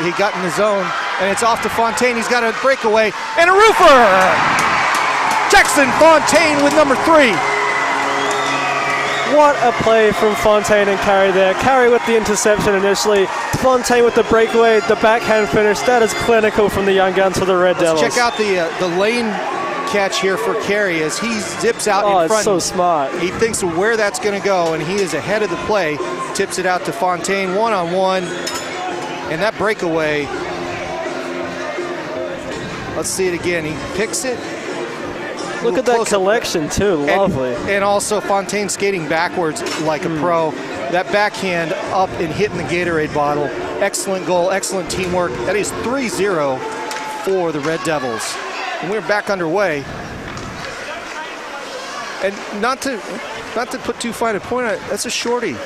He got in the zone, and it's off to Fontaine. He's got a breakaway, and a roofer! Jackson Fontaine with number 3. What a play from Fontaine and Carey there. Carey with the interception initially. Fontaine with the breakaway, the backhand finish. That is clinical from the young guns for the Red Devils. Check out the lane catch here for Carey as he zips out in front. Oh, it's so smart. He thinks of where that's going to go, and he is ahead of the play. Tips it out to Fontaine, one-on-one. And that breakaway, let's see it again. He picks it. Look at that collection, too. Lovely. And also Fontaine skating backwards like a pro. That backhand up and hitting the Gatorade bottle. Excellent goal, excellent teamwork. That is 3-0 for the Red Devils. And we're back underway. And not to put too fine a point on it, that's a shorty.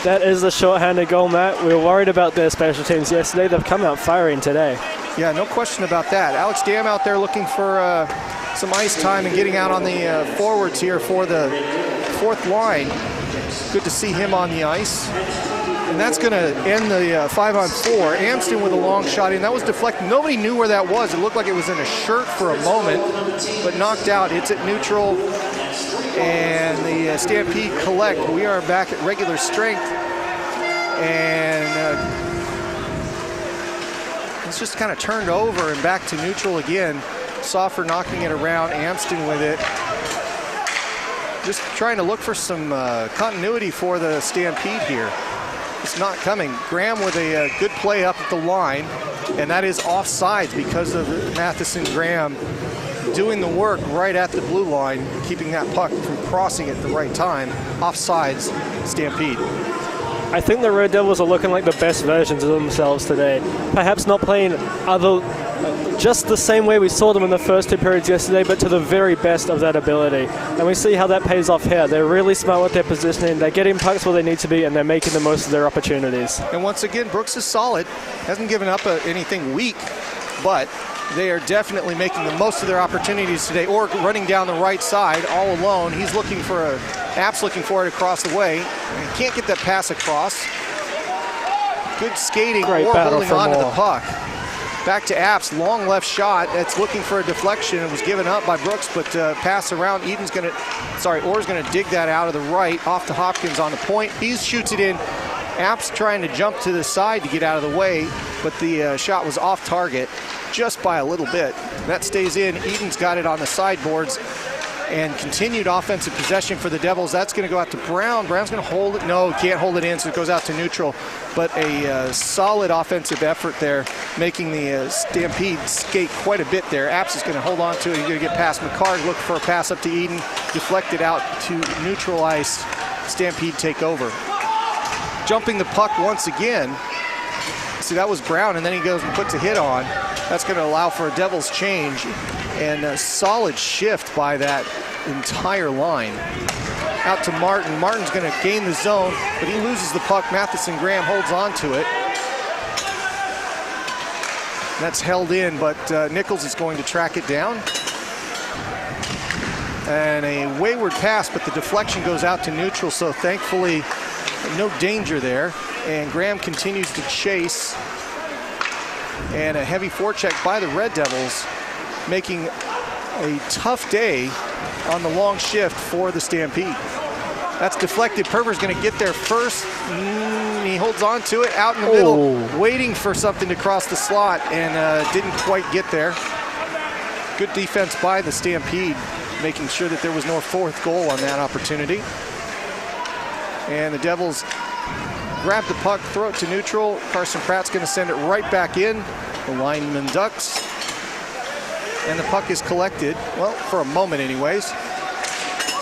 That is a shorthanded goal, Matt. We were worried about their special teams yesterday. They've come out firing today. Yeah, no question about that. Alex Dam out there looking for some ice time and getting out on the forwards here for the 4th line. Good to see him on the ice. And that's going to end the 5-on-4. Amston with a long shot in. That was deflected. Nobody knew where that was. It looked like it was in a shirt for a moment, but knocked out. It's at neutral. And the Stampede collect. We are back at regular strength. And it's just kind of turned over and back to neutral again. Soffer knocking it around, Amston with it. Just trying to look for some continuity for the Stampede here. It's not coming. Graham with a good play up at the line, and that is offsides because of Matheson Graham doing the work right at the blue line, keeping that puck from crossing at the right time. Offsides, Stampede. I think the Red Devils are looking like the best versions of themselves today. Perhaps not playing just the same way we saw them in the first 2 periods yesterday, but to the very best of that ability. And we see how that pays off here. They're really smart with their positioning. They're getting pucks where they need to be, and they're making the most of their opportunities. And once again, Brooks is solid. Hasn't given up anything weak, but they are definitely making the most of their opportunities today. Or running down the right side all alone. He's looking for App's looking for it across the way. He can't get that pass across. Good skating or holding on to the puck. Back to App's, long left shot. It's looking for a deflection. It was given up by Brooks, but pass around. Orr's gonna dig that out of the right, off to Hopkins on the point. He shoots it in. App's trying to jump to the side to get out of the way, but the shot was off target just by a little bit. That stays in. Eden's got it on the sideboards. And continued offensive possession for the Devils. That's going to go out to Brown. Brown's going to hold it. No, can't hold it in, so it goes out to neutral. But a solid offensive effort there, making the Stampede skate quite a bit there. Apps is going to hold on to it. He's going to get past McCarg, look for a pass up to Eden, deflected out to neutral ice. Stampede take over. Jumping the puck once again. See, that was Brown, and then he goes and puts a hit on. That's going to allow for a Devils change. And a solid shift by that entire line. Out to Martin. Martin's going to gain the zone, but he loses the puck. Matheson Graham holds on to it. That's held in, but Nichols is going to track it down. And a wayward pass, but the deflection goes out to neutral, so thankfully no danger there. And Graham continues to chase. And a heavy forecheck by the Red Devils, making a tough day on the long shift for the Stampede. That's deflected. Perver's going to get there first. He holds on to it out in the middle, waiting for something to cross the slot, and didn't quite get there. Good defense by the Stampede, making sure that there was no fourth goal on that opportunity. And the Devils grab the puck, throw it to neutral. Carson Pratt's going to send it right back in. The lineman ducks. And the puck is collected, well, for a moment anyways.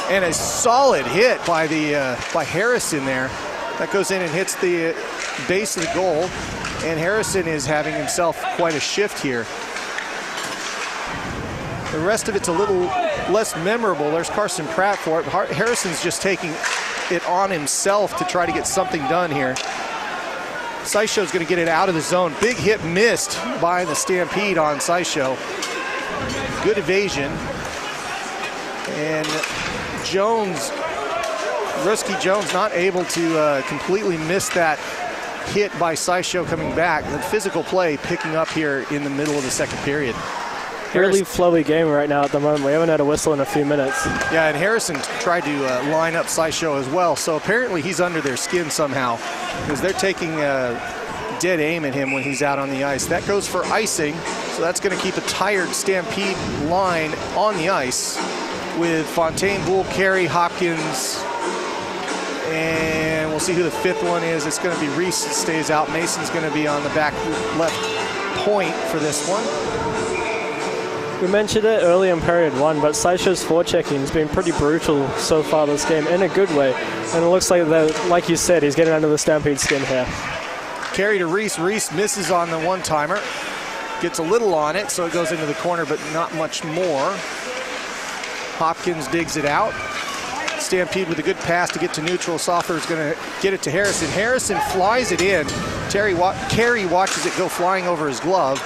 And a solid hit by Harrison there. That goes in and hits the base of the goal. And Harrison is having himself quite a shift here. The rest of it's a little less memorable. There's Carson Pratt for it. Harrison's just taking it on himself to try to get something done here. Sysho's going to get it out of the zone. Big hit missed by the Stampede on Sysho. Good evasion. And Jones, Rusky Jones, not able to completely miss that hit by Sysho coming back. The physical play picking up here in the middle of the second period. Really flowy game right now at the moment. We haven't had a whistle in a few minutes. Yeah, and Harrison tried to line up Sysho as well. So apparently he's under their skin somehow, because they're taking dead aim at him when he's out on the ice. That goes for icing, so that's going to keep a tired Stampede line on the ice with Fontaine, Bull, Carey, Hopkins, and we'll see who the fifth one is. It's going to be Reese that stays out. Mason's going to be on the back left point for this one. We mentioned it early in period one, but Sysho's forechecking has been pretty brutal so far this game, in a good way. And it looks like, like you said, he's getting under the Stampede skin here. Carry to Reese. Reese misses on the one-timer. Gets a little on it, so it goes into the corner, but not much more. Hopkins digs it out. Stampede with a good pass to get to neutral. Soffer is going to get it to Harrison. Harrison flies it in. Carey watches it go flying over his glove.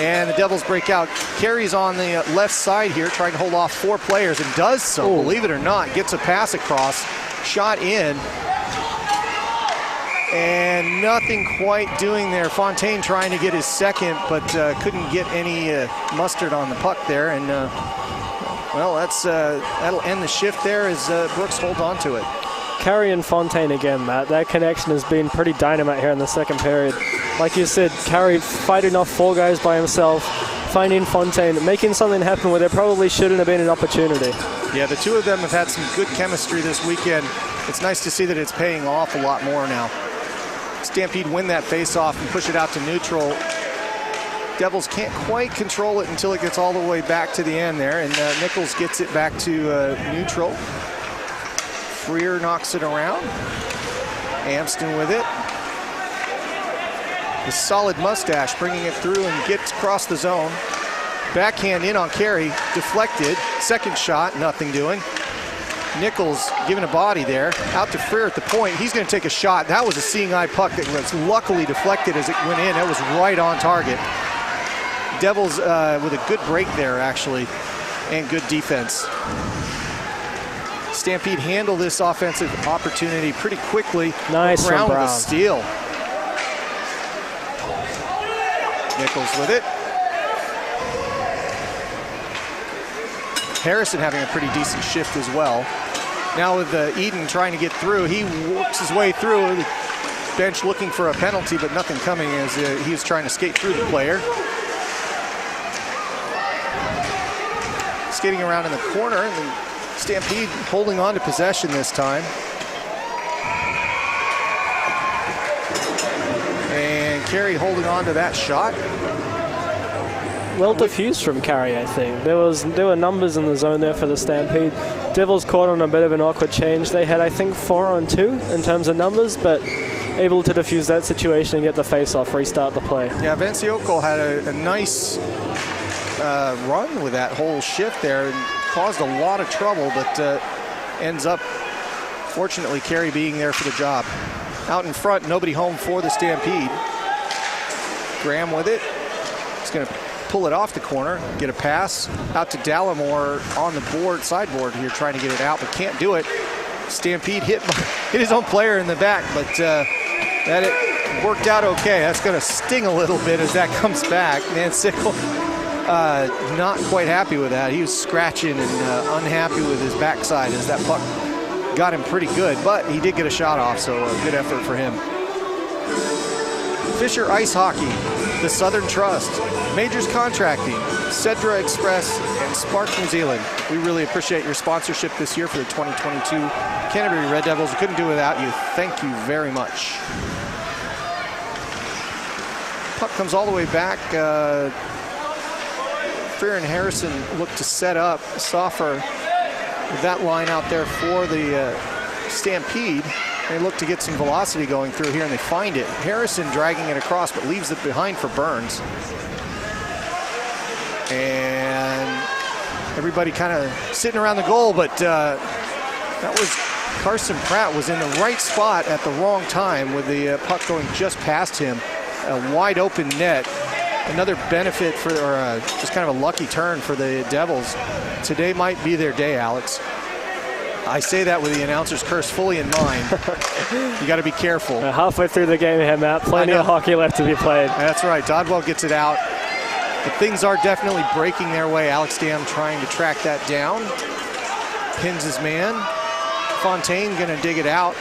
And the Devils break out. Carey's on the left side here, trying to hold off 4 players, and does so, believe it or not. Gets a pass across, shot in, and nothing quite doing there. Fontaine trying to get his second, but couldn't get any mustard on the puck there. And well, that'll end the shift there as Brooks holds on to it. Carey and Fontaine again, Matt. That connection has been pretty dynamite here in the second period. Like you said, Carey fighting off 4 guys by himself, finding Fontaine, making something happen where there probably shouldn't have been an opportunity. Yeah, the two of them have had some good chemistry this weekend. It's nice to see that it's paying off a lot more now. Stampede win that face-off and push it out to neutral. Devils can't quite control it until it gets all the way back to the end there, and Nichols gets it back to neutral. Freer knocks it around. Amston with it. The solid mustache bringing it through and gets across the zone. Backhand in on Carey, deflected. Second shot, nothing doing. Nichols giving a body there. Out to Freer at the point. He's going to take a shot. That was a seeing eye puck that was luckily deflected as it went in. That was right on target. Devils with a good break there, actually, and good defense. Stampede handled this offensive opportunity pretty quickly. Nice Brown from Brown. with a steal. Nichols with it. Harrison having a pretty decent shift as well. Now with Eden trying to get through, he works his way through. The bench looking for a penalty, but nothing coming as he is trying to skate through the player. Skating around in the corner, and the Stampede holding on to possession this time. And Carey holding on to that shot. Well diffused from Carey, I think. There were numbers in the zone there for the Stampede. Devils caught on a bit of an awkward change. They had, I think, 4-on-2 in terms of numbers, but able to diffuse that situation and get the face-off, restart the play. Yeah, NZIHL had a nice run with that whole shift there and caused a lot of trouble, but ends up, fortunately, Carey being there for the job. Out in front, nobody home for the Stampede. Graham with it. He's going to pull it off the corner, get a pass out to Dallimore on the sideboard here, trying to get it out, but can't do it. Stampede hit his own player in the back, but that it worked out okay. That's going to sting a little bit as that comes back. NZIHL not quite happy with that. He was scratching and unhappy with his backside as that puck got him pretty good, but he did get a shot off, so a good effort for him. Fisher Ice Hockey, the Southern Trust, Majors Contracting, Cedra Express, and Spark New Zealand. We really appreciate your sponsorship this year for the 2022 Canterbury Red Devils. We couldn't do it without you. Thank you very much. Puck comes all the way back. Freer and Harrison look to set up. Soffer with that line out there for the Stampede. They look to get some velocity going through here, and they find it. Harrison dragging it across, but leaves it behind for Burns. And everybody kind of sitting around the goal, but that was Carson Pratt was in the right spot at the wrong time with the puck going just past him. A wide open net. Another benefit for, or just kind of a lucky turn for the Devils. Today might be their day, Alex. I say that with the announcer's curse fully in mind. You got to be careful. Halfway through the game here, Matt. Plenty of hockey left to be played. That's right. Dodwell gets it out. But things are definitely breaking their way. Alex Dam trying to track that down. Pins his man. Fontaine going to dig it out.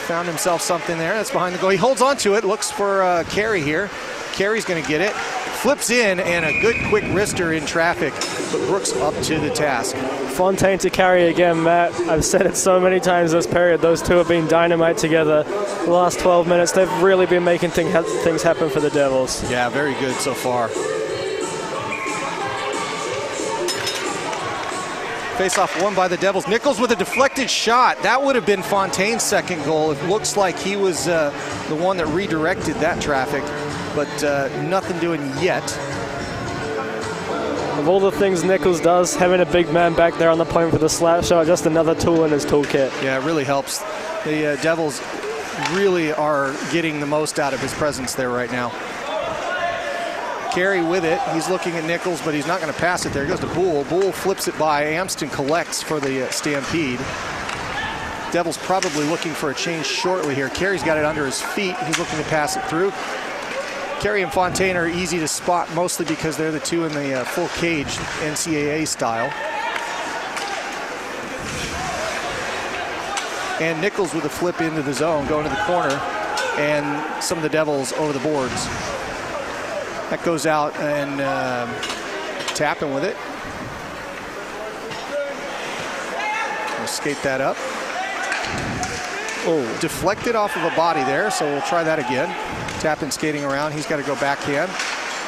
Found himself something there. That's behind the goal. He holds on to it. Looks for Carey here. Carey's going to get it. Flips in, and a good quick wrister in traffic, but Brooks up to the task. Fontaine to Carey again, Matt. I've said it so many times this period. Those two have been dynamite together. The last 12 minutes, they've really been making things happen for the Devils. Yeah, very good so far. Face-off won by the Devils. Nichols with a deflected shot. That would have been Fontaine's second goal. It looks like he was the one that redirected that traffic, but nothing doing yet. Of all the things Nichols does, having a big man back there on the point for the slap shot, just another tool in his toolkit. Yeah, it really helps. The Devils really are getting the most out of his presence there right now. Carey with it. He's looking at Nichols, but he's not going to pass it there. He goes to Boole. Boole flips it by. Amston collects for the Stampede. Devils probably looking for a change shortly here. Carey's got it under his feet. He's looking to pass it through. Carey and Fontaine are easy to spot, mostly because they're the two in the full cage NCAA style. And Nichols with a flip into the zone, going to the corner, and some of the Devils over the boards. That goes out, and Tappan with it. We'll skate that up. Oh, deflected off of a body there, so we'll try that again. Tappan skating around. He's got to go backhand.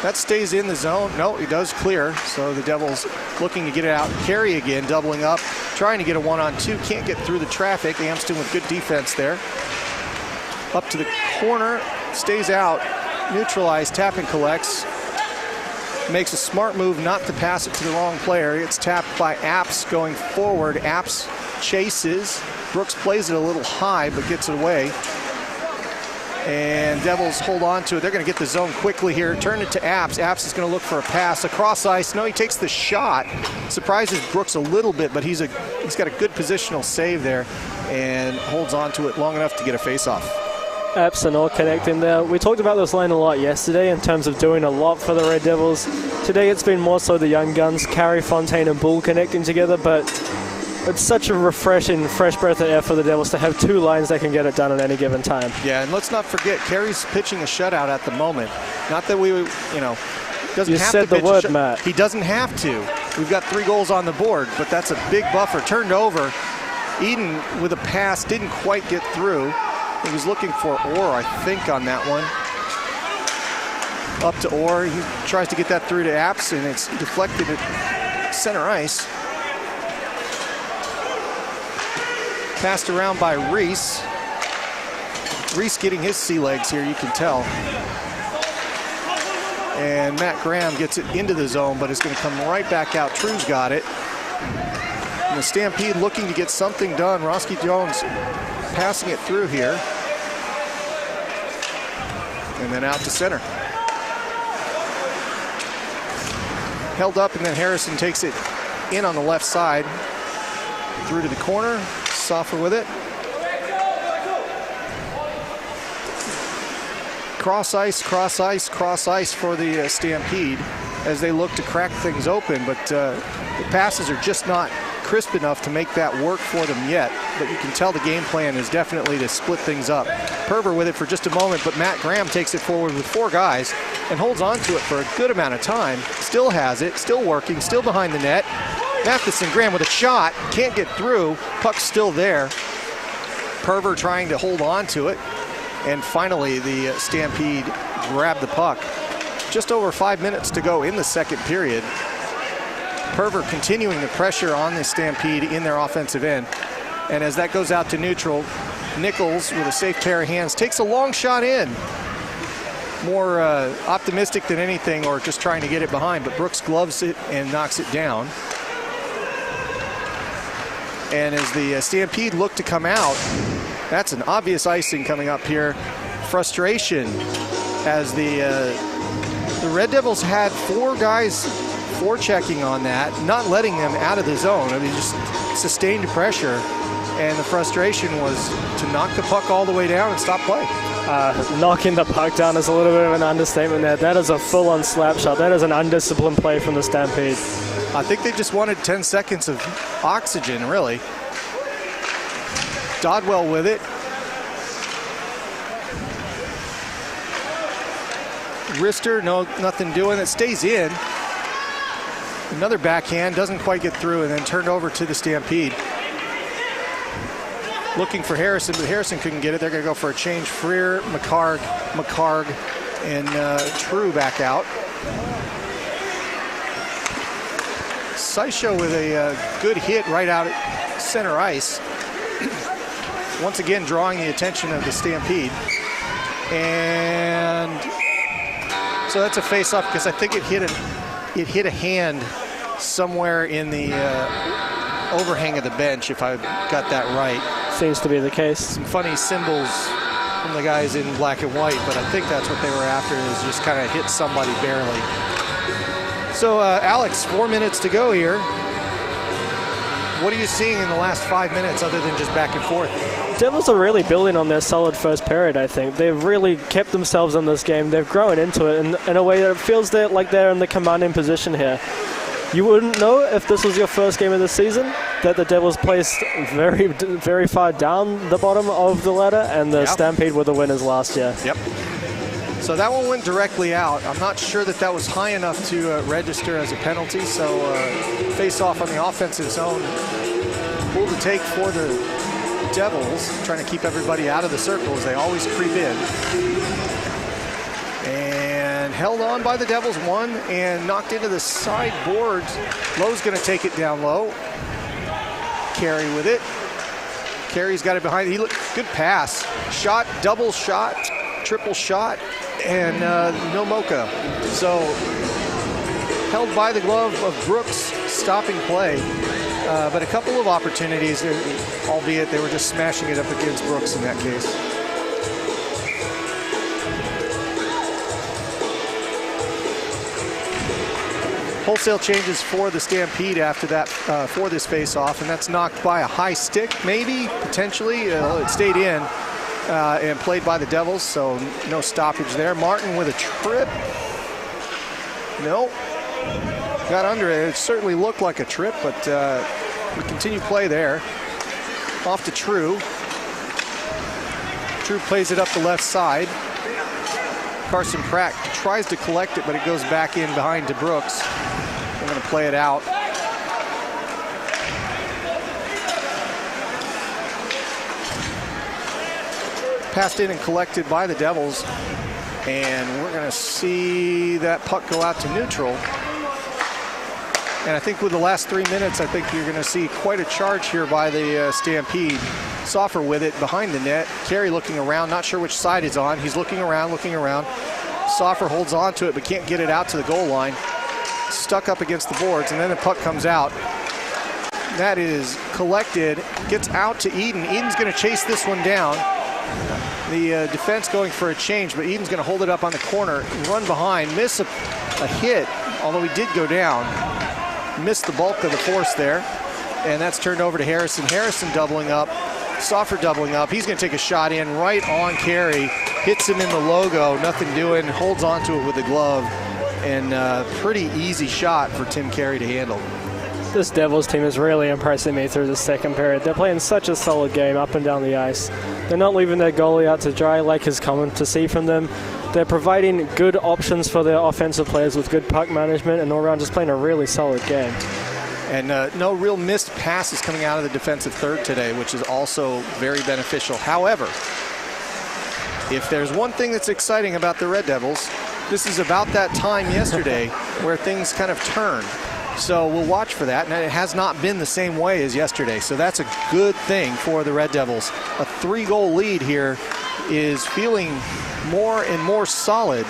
That stays in the zone. No, he does clear. So the Devils looking to get it out. Carey again, doubling up. trying to get a 1-on-2, can't get through the traffic. Amston with good defense there. Up to the corner, stays out, neutralized, tap and collects. Makes a smart move not to pass it to the wrong player. It's tapped by Apps going forward. Apps chases. Brooks plays it a little high, but gets it away. And Devils hold on to it. They're going to get the zone quickly here. Turn it to Apps. Apps is going to look for a pass across ice. No, he takes the shot. Surprises Brooks a little bit, but he's got a good positional save there and holds on to it long enough to get a face-off. Apps and all connecting there. We talked about this line a lot yesterday in terms of doing a lot for the Red Devils. Today it's been more so the young guns, Carey, Fontaine and Bull connecting together, but it's such a refreshing, fresh breath of air for the Devils to have two lines that can get it done at any given time. Yeah, and let's not forget, Carey's pitching a shutout at the moment. Not that we, doesn't have to pitch the word, Matt. He doesn't have to. We've got 3 goals on the board, but that's a big buffer. Turned over. Eden with a pass, didn't quite get through. He was looking for Orr, I think, on that one. Up to Orr. He tries to get that through to Apps, and it's deflected at center ice. Passed around by Reese. Reese getting his sea legs here, you can tell. And Matt Graham gets it into the zone, but it's going to come right back out. True's got it. And the Stampede looking to get something done. Roski Jones passing it through here. And then out to center. Held up, and then Harrison takes it in on the left side. Through to the corner. Soffer with it. Cross ice, cross ice, cross ice for the Stampede as they look to crack things open, but the passes are just not crisp enough to make that work for them yet. But you can tell the game plan is definitely to split things up. Perver with it for just a moment, but Matt Graham takes it forward with 4 guys and holds on to it for a good amount of time. Still has it, still working, still behind the net. Matheson Graham with a shot, can't get through, puck's still there. Perver trying to hold on to it, and finally the Stampede grabbed the puck. Just over 5 minutes to go in the second period. Perver continuing the pressure on the Stampede in their offensive end, and as that goes out to neutral, Nichols with a safe pair of hands takes a long shot in. More optimistic than anything, or just trying to get it behind, but Brooks gloves it and knocks it down. And as the Stampede look to come out, that's an obvious icing coming up here. Frustration as the Red Devils had 4 guys forechecking on that, not letting them out of the zone. I mean, just sustained pressure. And the frustration was to knock the puck all the way down and stop play. Knocking the puck down is a little bit of an understatement there. That is a full-on slap shot. That is an undisciplined play from the Stampede. I think they just wanted 10 seconds of oxygen, really. Dodwell with it. Wrister, no, nothing doing. It stays in. Another backhand, doesn't quite get through, and then turned over to the Stampede. Looking for Harrison, but Harrison couldn't get it. They're going to go for a change. Freer, McCarg, and True back out. Sysho with a good hit right out at center ice. Once again, drawing the attention of the Stampede. And so that's a face-off because I think it hit a hand somewhere in the overhang of the bench, if I got that right. Seems to be the case. Some funny symbols from the guys in black and white, but I think that's what they were after, is just kind of hit somebody barely. So, Alex, 4 minutes to go here. What are you seeing in the last 5 minutes other than just back and forth? Devils are really building on their solid first period, I think. They've really kept themselves in this game. They've grown into it in a way that it feels like they're in the commanding position here. You wouldn't know if this was your first game of the season that the Devils placed very, very far down the bottom of the ladder, and the Stampede were the winners last year. Yep. So that one went directly out. I'm not sure that that was high enough to register as a penalty. So face off on the offensive zone. Pull to take for the Devils, trying to keep everybody out of the circle as they always creep in. And held on by the Devils, one, and knocked into the sideboards. Lowe's going to take it down low. Carey with it. Carey's got it behind. Good pass. Shot, double shot, triple shot, and no mocha. So held by the glove of Brooks, stopping play. But a couple of opportunities, albeit they were just smashing it up against Brooks in that case. Wholesale changes for the Stampede after that, for this face-off, and that's knocked by a high stick, maybe, potentially. It stayed in and played by the Devils, so no stoppage there. Martin with a trip. Nope. Got under it. It certainly looked like a trip, but we continue play there. Off to True. True plays it up the left side. Carson Pratt tries to collect it, but it goes back in behind to Brooks. We're going to play it out. Passed in and collected by the Devils. And we're going to see that puck go out to neutral. And I think with the last 3 minutes, I think you're going to see quite a charge here by the Stampede. Soffer with it behind the net. Carey looking around, not sure which side he's on. He's looking around, looking around. Soffer holds on to it, but can't get it out to the goal line. Stuck up against the boards, and then the puck comes out. That is collected, gets out to Eden. Eden's going to chase this one down. The defense going for a change, but Eden's going to hold it up on the corner, run behind, miss a hit, although he did go down. Missed the bulk of the force there, and that's turned over to Harrison. Harrison doubling up, Soffer doubling up. He's going to take a shot in right on Carey, hits him in the logo, nothing doing, holds on to it with the glove, and pretty easy shot for Tim Carey to handle. This Devils team is really impressing me through the second period. They're playing such a solid game up and down the ice. They're not leaving their goalie out to dry like is common to see from them. They're providing good options for their offensive players with good puck management, and all around just playing a really solid game. And no real missed passes coming out of the defensive third today, which is also very beneficial. However, if there's one thing that's exciting about the Red Devils, this is about that time yesterday where things kind of turned. So we'll watch for that, and it has not been the same way as yesterday. So that's a good thing for the Red Devils. A 3-goal lead here is feeling more and more solid,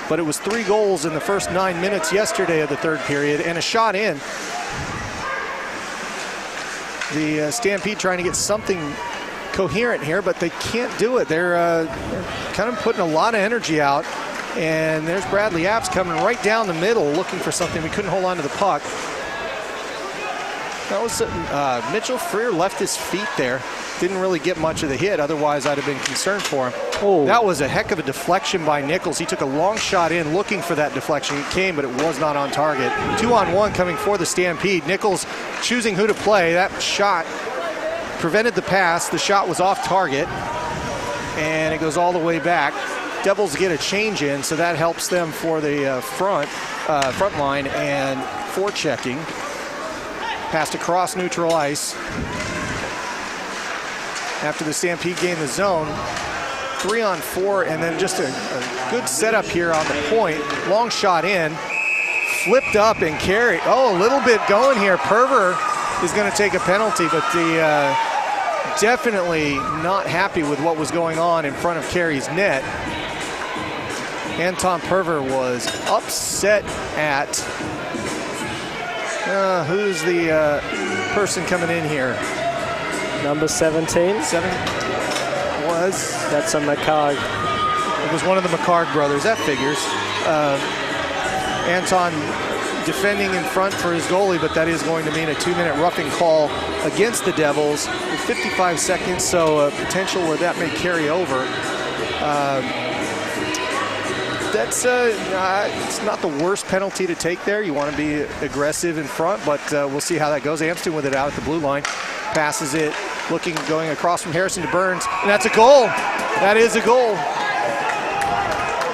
but it was 3 goals in the first 9 minutes yesterday of the third period and a shot in. The Stampede trying to get something coherent here, but they can't do it. They're kind of putting a lot of energy out. And there's Bradley Apps coming right down the middle looking for something. We couldn't hold on to the puck. That was Mitchell Freer left his feet there. Didn't really get much of the hit. Otherwise, I'd have been concerned for him. Oh. That was a heck of a deflection by Nichols. He took a long shot in looking for that deflection. It came, but it was not on target. 2-on-1 coming for the Stampede. Nichols choosing who to play. That shot prevented the pass. The shot was off target, and it goes all the way back. Devils get a change in, so that helps them for the front line and forechecking. Passed across neutral ice. After the Stampede gained the zone, 3-on-4, and then just a good setup here on the point. Long shot in, flipped up and carried. Oh, a little bit going here. Perver is going to take a penalty, but the definitely not happy with what was going on in front of Carey's net. Anton Perver was upset at, who's the person coming in here? Number 17. That's a McCarg. It was one of the McCarg brothers, that figures. Anton defending in front for his goalie, but that is going to mean a 2-minute roughing call against the Devils with 55 seconds, so potential where that may carry over. That's it's not the worst penalty to take there. You want to be aggressive in front, but we'll see how that goes. Amston with it out at the blue line. Passes it, going across from Harrison to Burns, and that's a goal. That is a goal.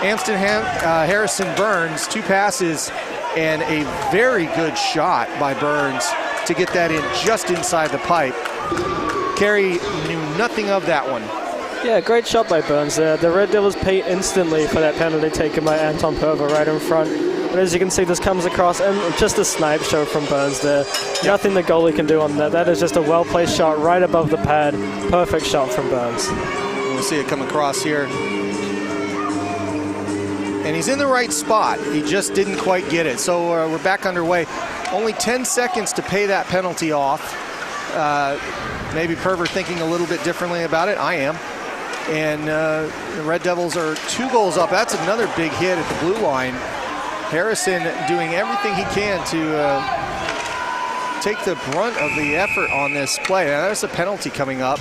Amston, Harrison, Burns, 2 passes, and a very good shot by Burns to get that in just inside the pipe. Carey knew nothing of that one. Yeah, great shot by Burns there. The Red Devils pay instantly for that penalty taken by Anton Perver right in front. But as you can see, this comes across, and just a snipe show from Burns there. Nothing the goalie can do on that. That is just a well-placed shot right above the pad. Perfect shot from Burns. We'll see it come across here. And he's in the right spot. He just didn't quite get it. So we're back underway. Only 10 seconds to pay that penalty off. Maybe Perver thinking a little bit differently about it. I am. And the Red Devils are 2 goals up. That's another big hit at the blue line. Harrison doing everything he can to take the brunt of the effort on this play. Now, there's a penalty coming up.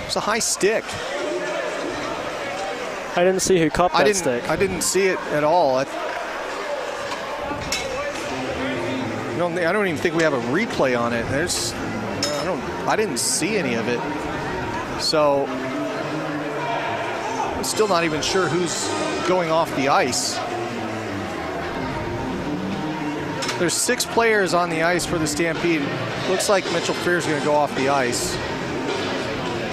It's a high stick. I didn't see who copped that stick. I didn't see it at all. I don't even think we have a replay on it. I didn't see any of it. So I'm still not even sure who's going off the ice. There's 6 players on the ice for the Stampede. Looks like Mitchell Freer's going to go off the ice.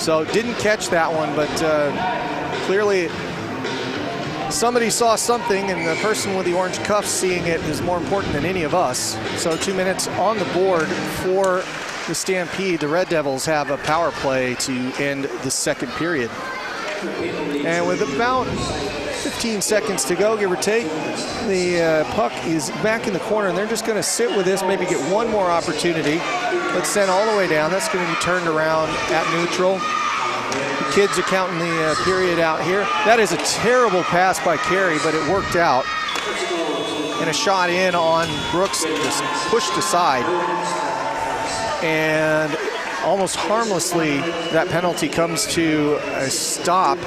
So didn't catch that one, but clearly somebody saw something, and the person with the orange cuffs seeing it is more important than any of us. So 2 minutes on the board for the Stampede. The Red Devils have a power play to end the second period. And with about 15 seconds to go, give or take, the puck is back in the corner, and they're just going to sit with this, maybe get one more opportunity. But sent all the way down. That's going to be turned around at neutral. The kids are counting the period out here. That is a terrible pass by Carey, but it worked out. And a shot in on Brooks, just pushed aside. And almost harmlessly, that penalty comes to a stop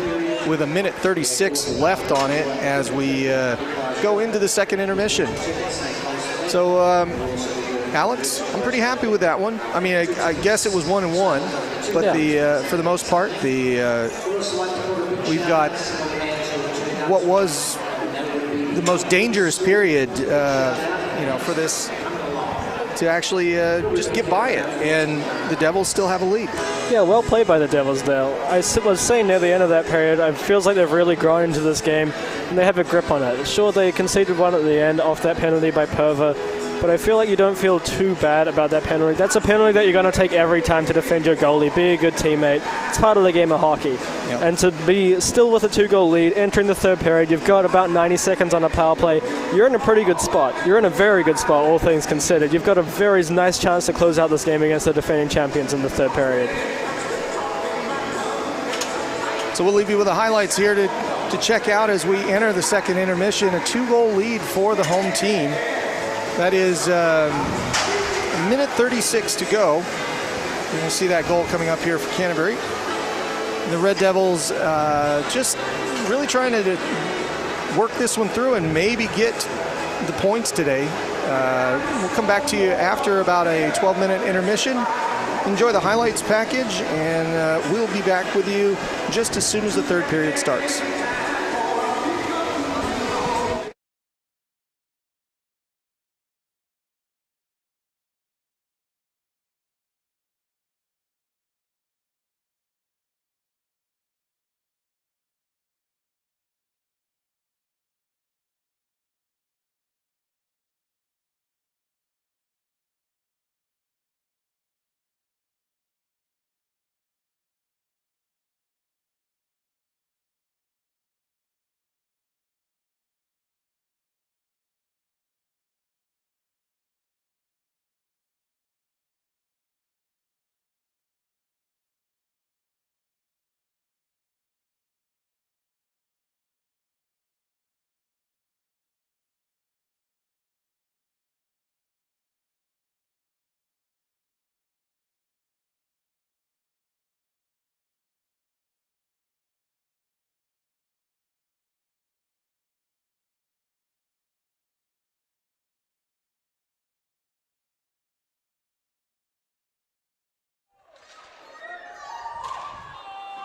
with 1:36 left on it as we go into the second intermission. So, Alex, I'm pretty happy with that one. I mean, I guess it was 1-1, but yeah. For the most part, we've got what was the most dangerous period, for this to actually just get by it, and the Devils still have a lead. Yeah, well played by the Devils there. I was saying near the end of that period, it feels like they've really grown into this game, and they have a grip on it. Sure, they conceded one at the end off that penalty by Perver, but I feel like you don't feel too bad about that penalty. That's a penalty that you're going to take every time to defend your goalie. Be a good teammate. It's part of the game of hockey. Yep. And to be still with a 2-goal lead, entering the third period, you've got about 90 seconds on a power play. You're in a pretty good spot. You're in a very good spot, all things considered. You've got a very nice chance to close out this game against the defending champions in the third period. So we'll leave you with the highlights here to check out as we enter the second intermission. A 2-goal lead for the home team. That is 1:36 to go. And we'll see that goal coming up here for Canterbury. The Red Devils just really trying to work this one through and maybe get the points today. We'll come back to you after about a 12-minute intermission. Enjoy the highlights package, and we'll be back with you just as soon as the third period starts.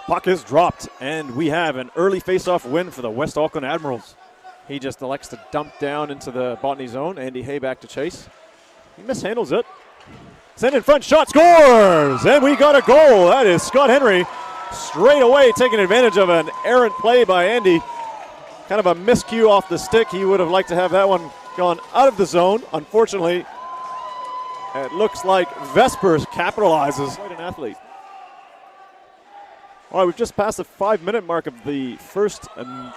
Puck is dropped, and we have an early face-off win for the West Auckland Admirals. He just elects to dump down into the Botany zone. Andy Hay back to chase. He mishandles it. Send in front, shot, scores! And we got a goal. That is Scott Henry straight away taking advantage of an errant play by Andy. kind of a miscue off the stick. He would have liked to have that one gone out of the zone. Unfortunately, it looks like Vespers capitalizes. Quite an athlete. All right, we've just passed the 5-minute mark of the first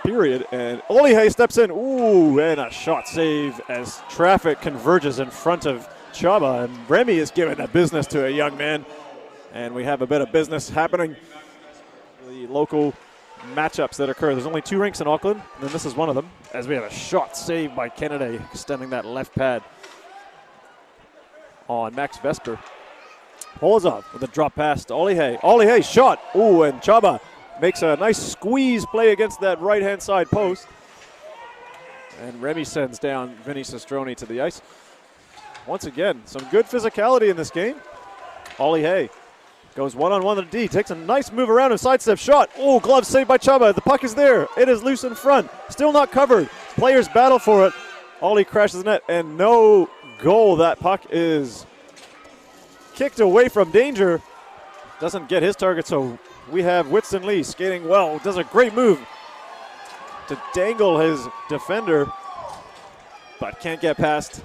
period, and Olihe steps in. Ooh, and a shot save as traffic converges in front of Chaba, and Remy is giving a business to a young man, and we have a bit of business happening. The local matchups that occur. There's only 2 rinks in Auckland, and then this is one of them, as we have a shot saved by Kennedy, extending that left pad on Max Vesper. Pulls up with a drop pass to Olihe. Olihe shot. Ooh, and Chaba makes a nice squeeze play against that right-hand side post. And Remy sends down Vinny Sestroni to the ice. Once again, some good physicality in this game. Olihe goes one-on-one with the D, takes a nice move around and sidestep shot. Oh, glove saved by Chaba. The puck is there. It is loose in front. Still not covered. Players battle for it. Ollie crashes the net, and no goal. That puck is kicked away from danger. Doesn't get his target, so we have Whitston Lee skating well. Does a great move to dangle his defender, but can't get past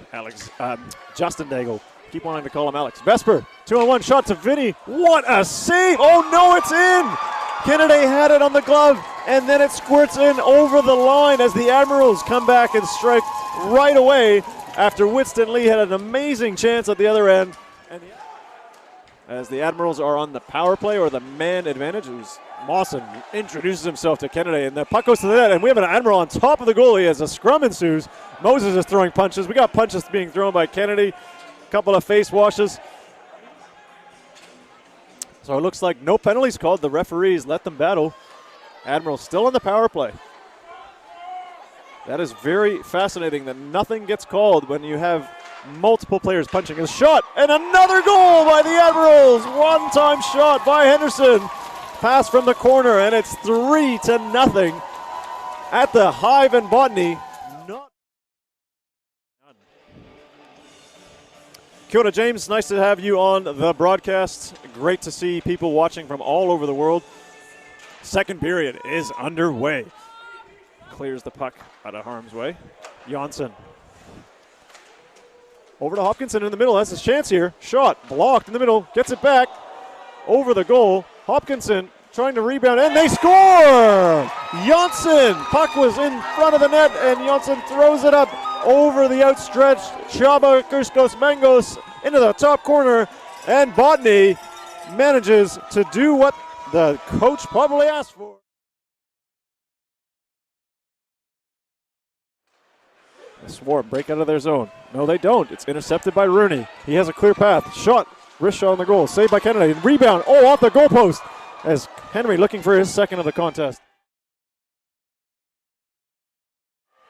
Justin Dangle. Keep wanting to call him Alex. Vesper, 2-on-1 shot to Vinny. What a save! Oh no, it's in! Kennedy had it on the glove, and then it squirts in over the line as the Admirals come back and strike right away after Whitston Lee had an amazing chance at the other end. As the Admirals are on the power play or the man advantage, Mawson introduces himself to Kennedy, and the puck goes to the net, and we have an Admiral on top of the goalie as a scrum ensues. Moses is throwing punches. We got punches being thrown by Kennedy. A couple of face washes. So it looks like no penalties called. The referees let them battle. Admiral still on the power play. That is very fascinating that nothing gets called when you have multiple players punching. A shot and another goal by the Admirals. One-time shot by Henderson. Pass from the corner, and it's 3-0 at the Hive in Botany. Kia ora, James. Nice to have you on the broadcast. Great to see people watching from all over the world. Second period is underway. Clears the puck out of harm's way. Janssen. Over to Hopkinson in the middle. Has his chance here. Shot blocked in the middle. Gets it back over the goal. Hopkinson trying to rebound, and they score! Janssen. Puck was in front of the net, and Janssen throws it up over the outstretched Chaba Kuskos Mangos into the top corner, and Botany manages to do what the coach probably asked for. The Swarm break out of their zone. No, they don't. It's intercepted by Rooney. He has a clear path. Shot. Wrist shot on the goal. Saved by Kennedy. Rebound. Oh, off the goalpost. As Henry looking for his second of the contest.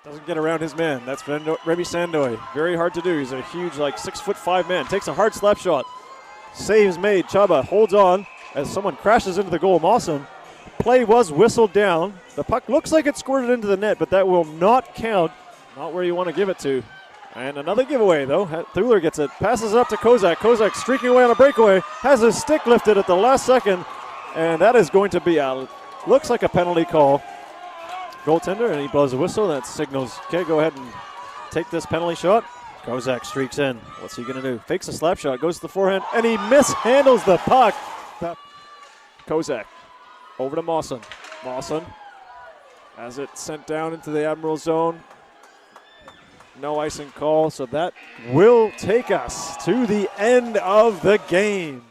Doesn't get around his man. That's Remy Sandoy. Very hard to do. He's a huge, like 6'5" man. Takes a hard slap shot. Saves made. Chaba holds on as someone crashes into the goal. Mawson. Play was whistled down. The puck looks like it squirted into the net, but that will not count. Not where you want to give it to. And another giveaway, though. Thuler gets it. Passes it up to Kozak. Kozak streaking away on a breakaway. Has his stick lifted at the last second. And that is going to be looks like a penalty call. Goaltender, and he blows a whistle. That signals, okay, go ahead and take this penalty shot. Kozak streaks in. What's he going to do? Fakes a slap shot. Goes to the forehand. And he mishandles the puck. Kozak over to Mawson. Mawson has it sent down into the Admiral zone. No icing call, so that will take us to the end of the game.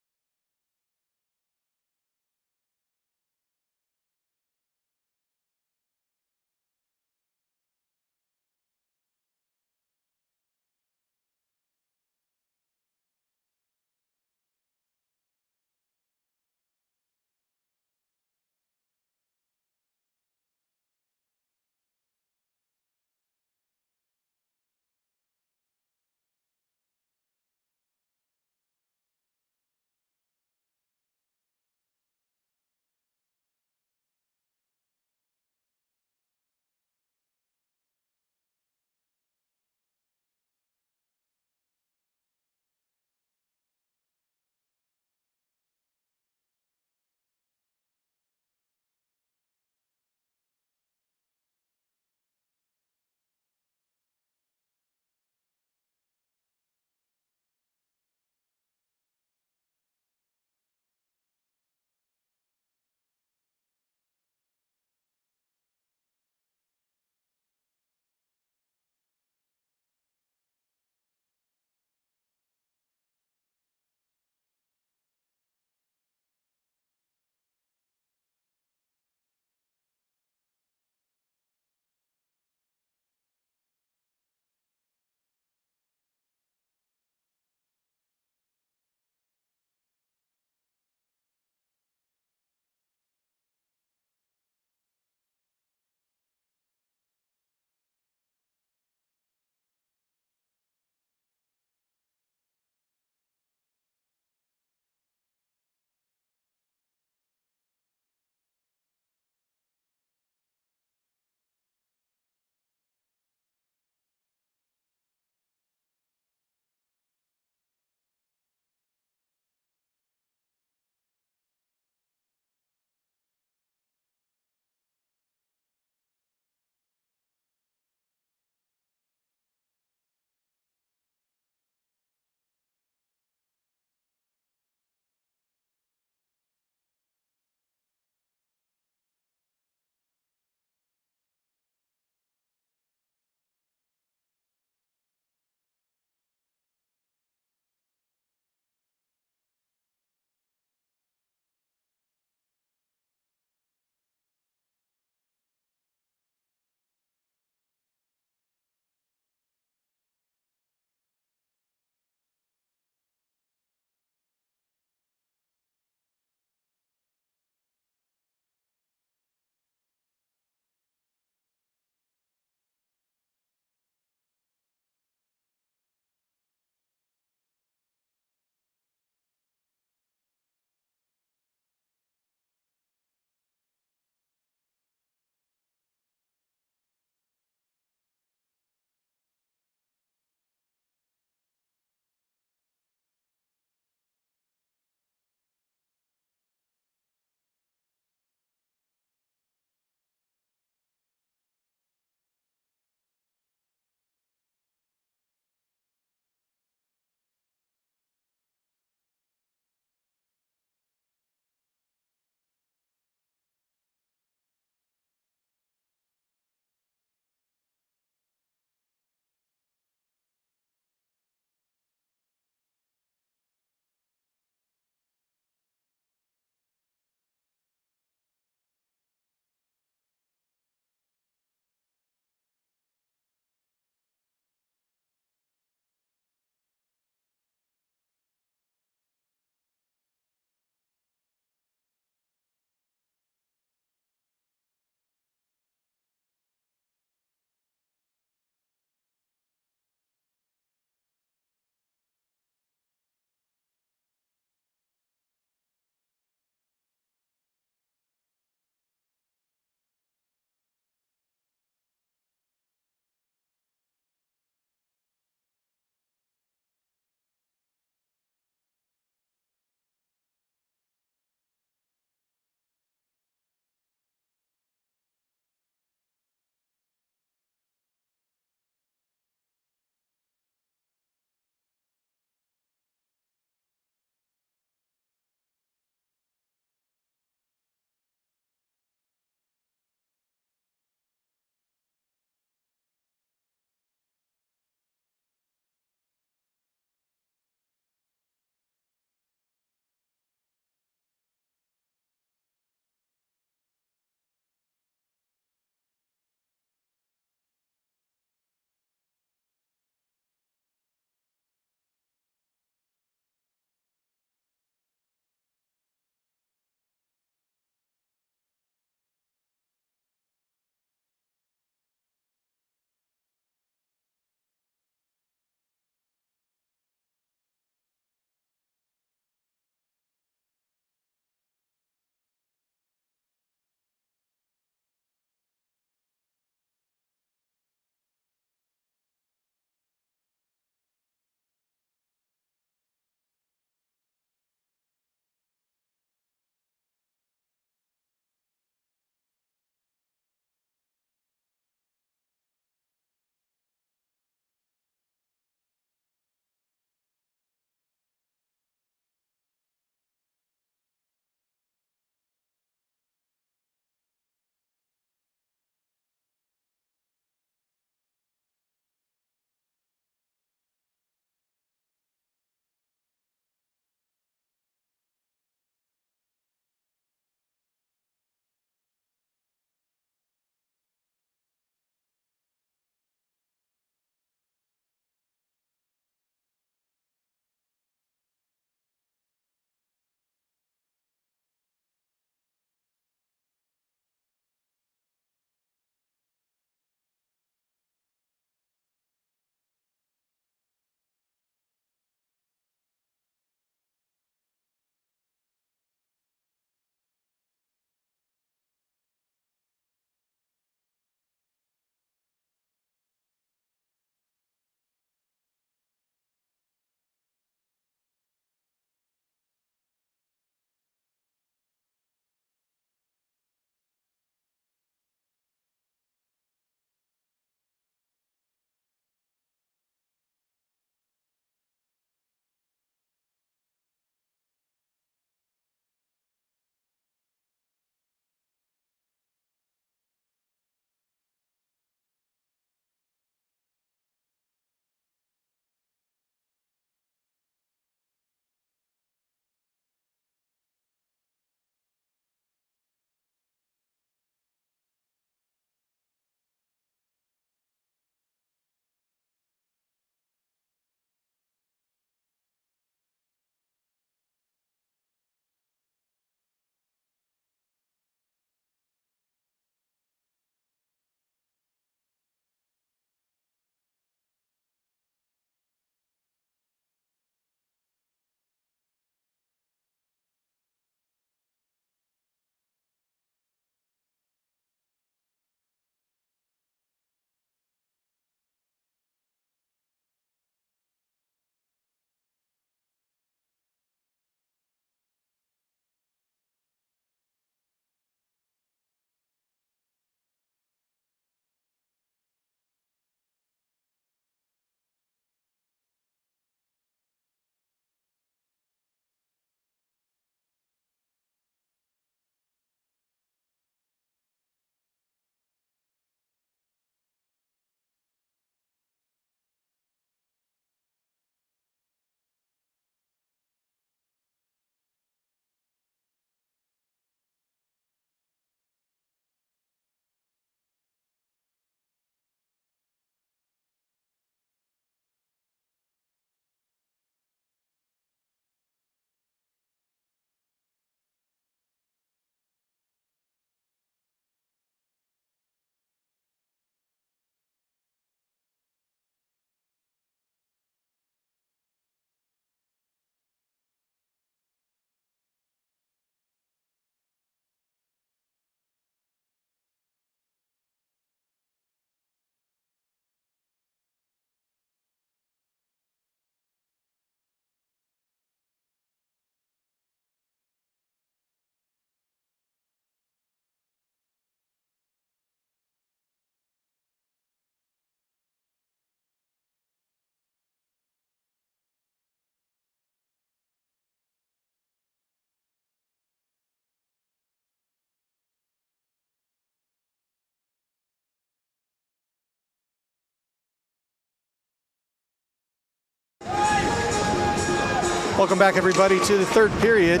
Welcome back, everybody, to the third period.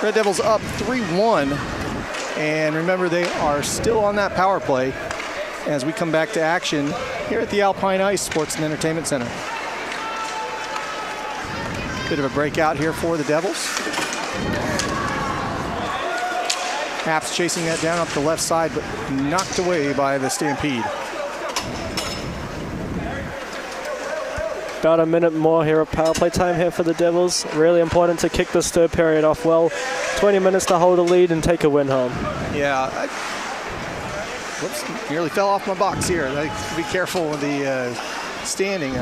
Red Devils up 3-1. And remember, they are still on that power play as we come back to action here at the Alpine Ice Sports and Entertainment Center. Bit of a breakout here for the Devils. Haps chasing that down up the left side, but knocked away by the Stampede. About a minute more here of power play time here for the Devils. Really important to kick this third period off well. 20 minutes to hold a lead and take a win home. Yeah, whoops, nearly fell off my box here. I have to be careful with the standing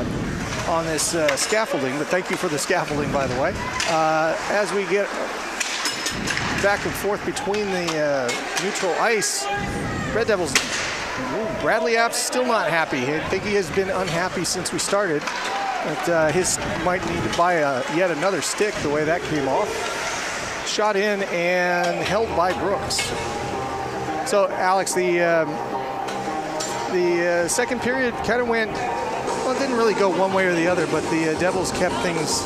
on this scaffolding, but thank you for the scaffolding, by the way. As we get back and forth between the neutral ice, Red Devils, Bradley Apps still not happy. I think he has been unhappy since we started. But his might need to buy yet another stick the way that came off. Shot in and held by Brooks. So, Alex, the second period kind of went, well, it didn't really go one way or the other, but the Devils kept things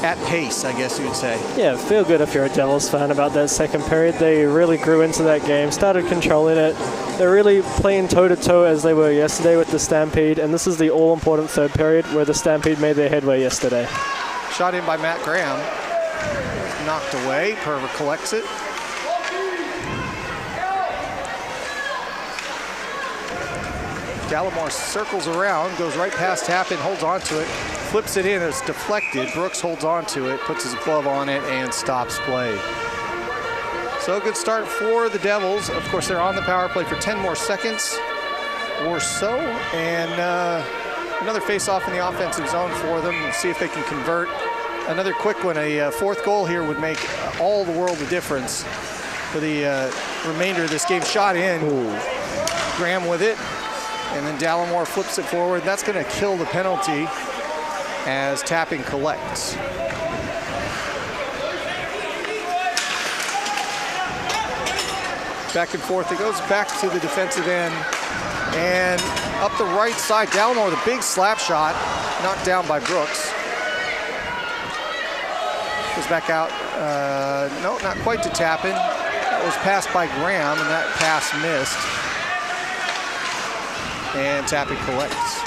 at pace, I guess you would say. Yeah, feel good if you're a Devils fan about that second period. They really grew into that game, started controlling it. They're really playing toe-to-toe as they were yesterday with the Stampede, and this is the all-important third period where the Stampede made their headway yesterday. Shot in by Matt Graham. Knocked away. Perver collects it. Gallimore circles around, goes right past Tappan, holds on to it, flips it in, it's deflected. Brooks holds on to it, puts his glove on it, and stops play. So a good start for the Devils. Of course, they're on the power play for 10 more seconds or so, and another face-off in the offensive zone for them. We'll see if they can convert. Another quick one, a fourth goal here would make all the world of difference for the remainder of this game. Shot in, Graham with it. And then Dallimore flips it forward. That's going to kill the penalty as Tapping collects. Back and forth. It goes back to the defensive end. And up the right side, Dallimore with a big slap shot. Knocked down by Brooks. Goes back out. No, not quite to Tappin. That was passed by Graham, and that pass missed. And Tapping collects.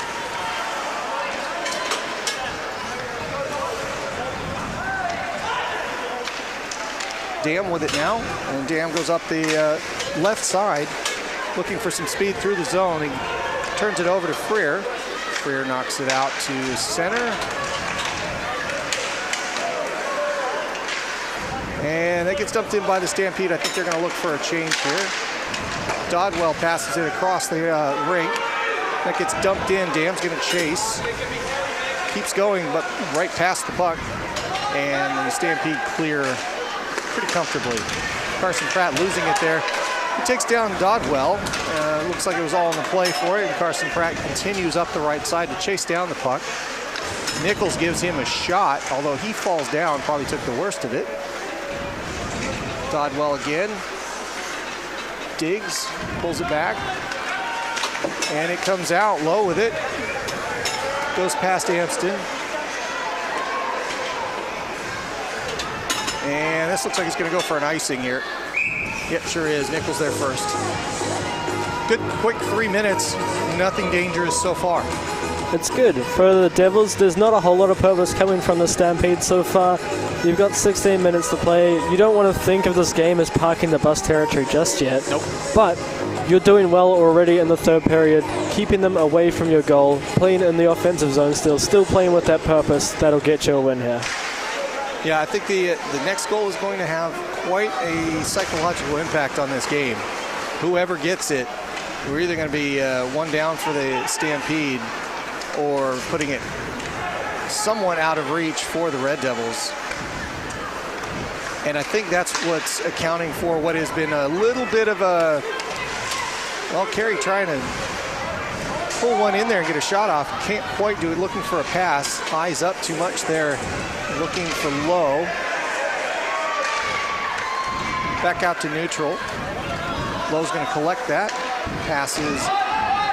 Dam with it now, and Dam goes up the left side, looking for some speed through the zone. He turns it over to Freer. Freer knocks it out to center. And that gets dumped in by the Stampede. I think they're going to look for a change here. Dodwell passes it across the rink. That gets dumped in. Dam's going to chase. Keeps going, but right past the puck. And the Stampede clear pretty comfortably. Carson Pratt losing it there. He takes down Dodwell. Looks like it was all in the play for it. And Carson Pratt continues up the right side to chase down the puck. Nichols gives him a shot, although he falls down, probably took the worst of it. Dodwell again. Digs, pulls it back. And it comes out low with it. Goes past Amston. And this looks like it's going to go for an icing here. Yep, sure is. Nichols there first. Good, quick 3 minutes. Nothing dangerous so far. It's good. For the Devils, there's not a whole lot of purpose coming from the Stampede so far. You've got 16 minutes to play. You don't want to think of this game as parking the bus territory just yet. Nope. But you're doing well already in the third period, keeping them away from your goal, playing in the offensive zone still playing with that purpose. That'll get you a win here. Yeah, I think the next goal is going to have quite a psychological impact on this game. Whoever gets it, we're either going to be one down for the Stampede or putting it somewhat out of reach for the Red Devils. And I think that's what's accounting for what has been a little bit of a, well, Carey trying to pull one in there and get a shot off. Can't quite do it, looking for a pass. Eyes up too much there, looking for low. Back out to neutral. Lowe's going to collect that. Passes,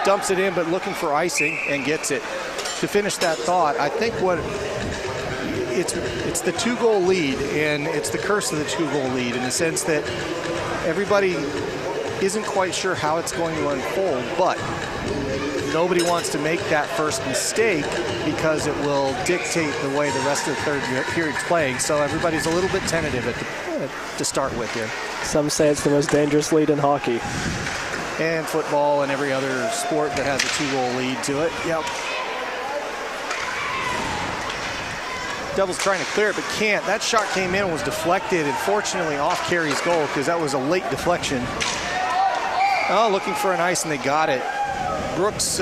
dumps it in, but looking for icing and gets it. to finish that thought, I think what it's the 2-goal lead, and it's the curse of the 2-goal lead in the sense that everybody isn't quite sure how it's going to unfold, but nobody wants to make that first mistake because it will dictate the way the rest of the third period's playing. So everybody's a little bit tentative to start with here. Some say it's the most dangerous lead in hockey. And football and every other sport that has a 2-goal lead to it. Yep. Devils trying to clear it, but can't. That shot came in and was deflected, and fortunately off Carey's goal because that was a late deflection. Oh, looking for an ice, and they got it. Brooks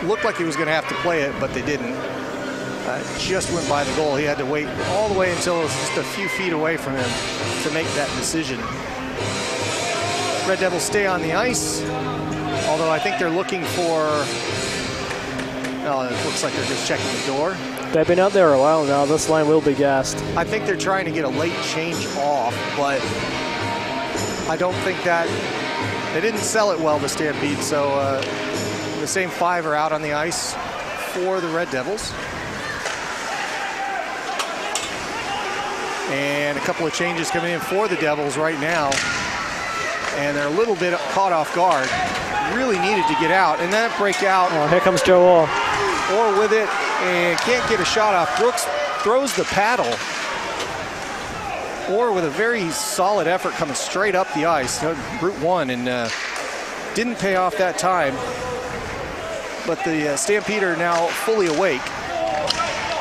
looked like he was going to have to play it, but they didn't. Just went by the goal. He had to wait all the way until it was just a few feet away from him to make that decision. Red Devils stay on the ice, although I think they're looking for, it looks like they're just checking the door. They've been out there a while now. This line will be gassed. I think they're trying to get a late change off, but I don't think that, they didn't sell it well, the Stampede, so the same 5 are out on the ice for the Red Devils. And a couple of changes coming in for the Devils right now. And they're a little bit caught off guard. Really needed to get out. And that breakout. Oh, here comes Joe Orr. Orr with it and can't get a shot off. Brooks throws the paddle. Orr with a very solid effort coming straight up the ice. Route 1 and didn't pay off that time. But the Stampede are now fully awake.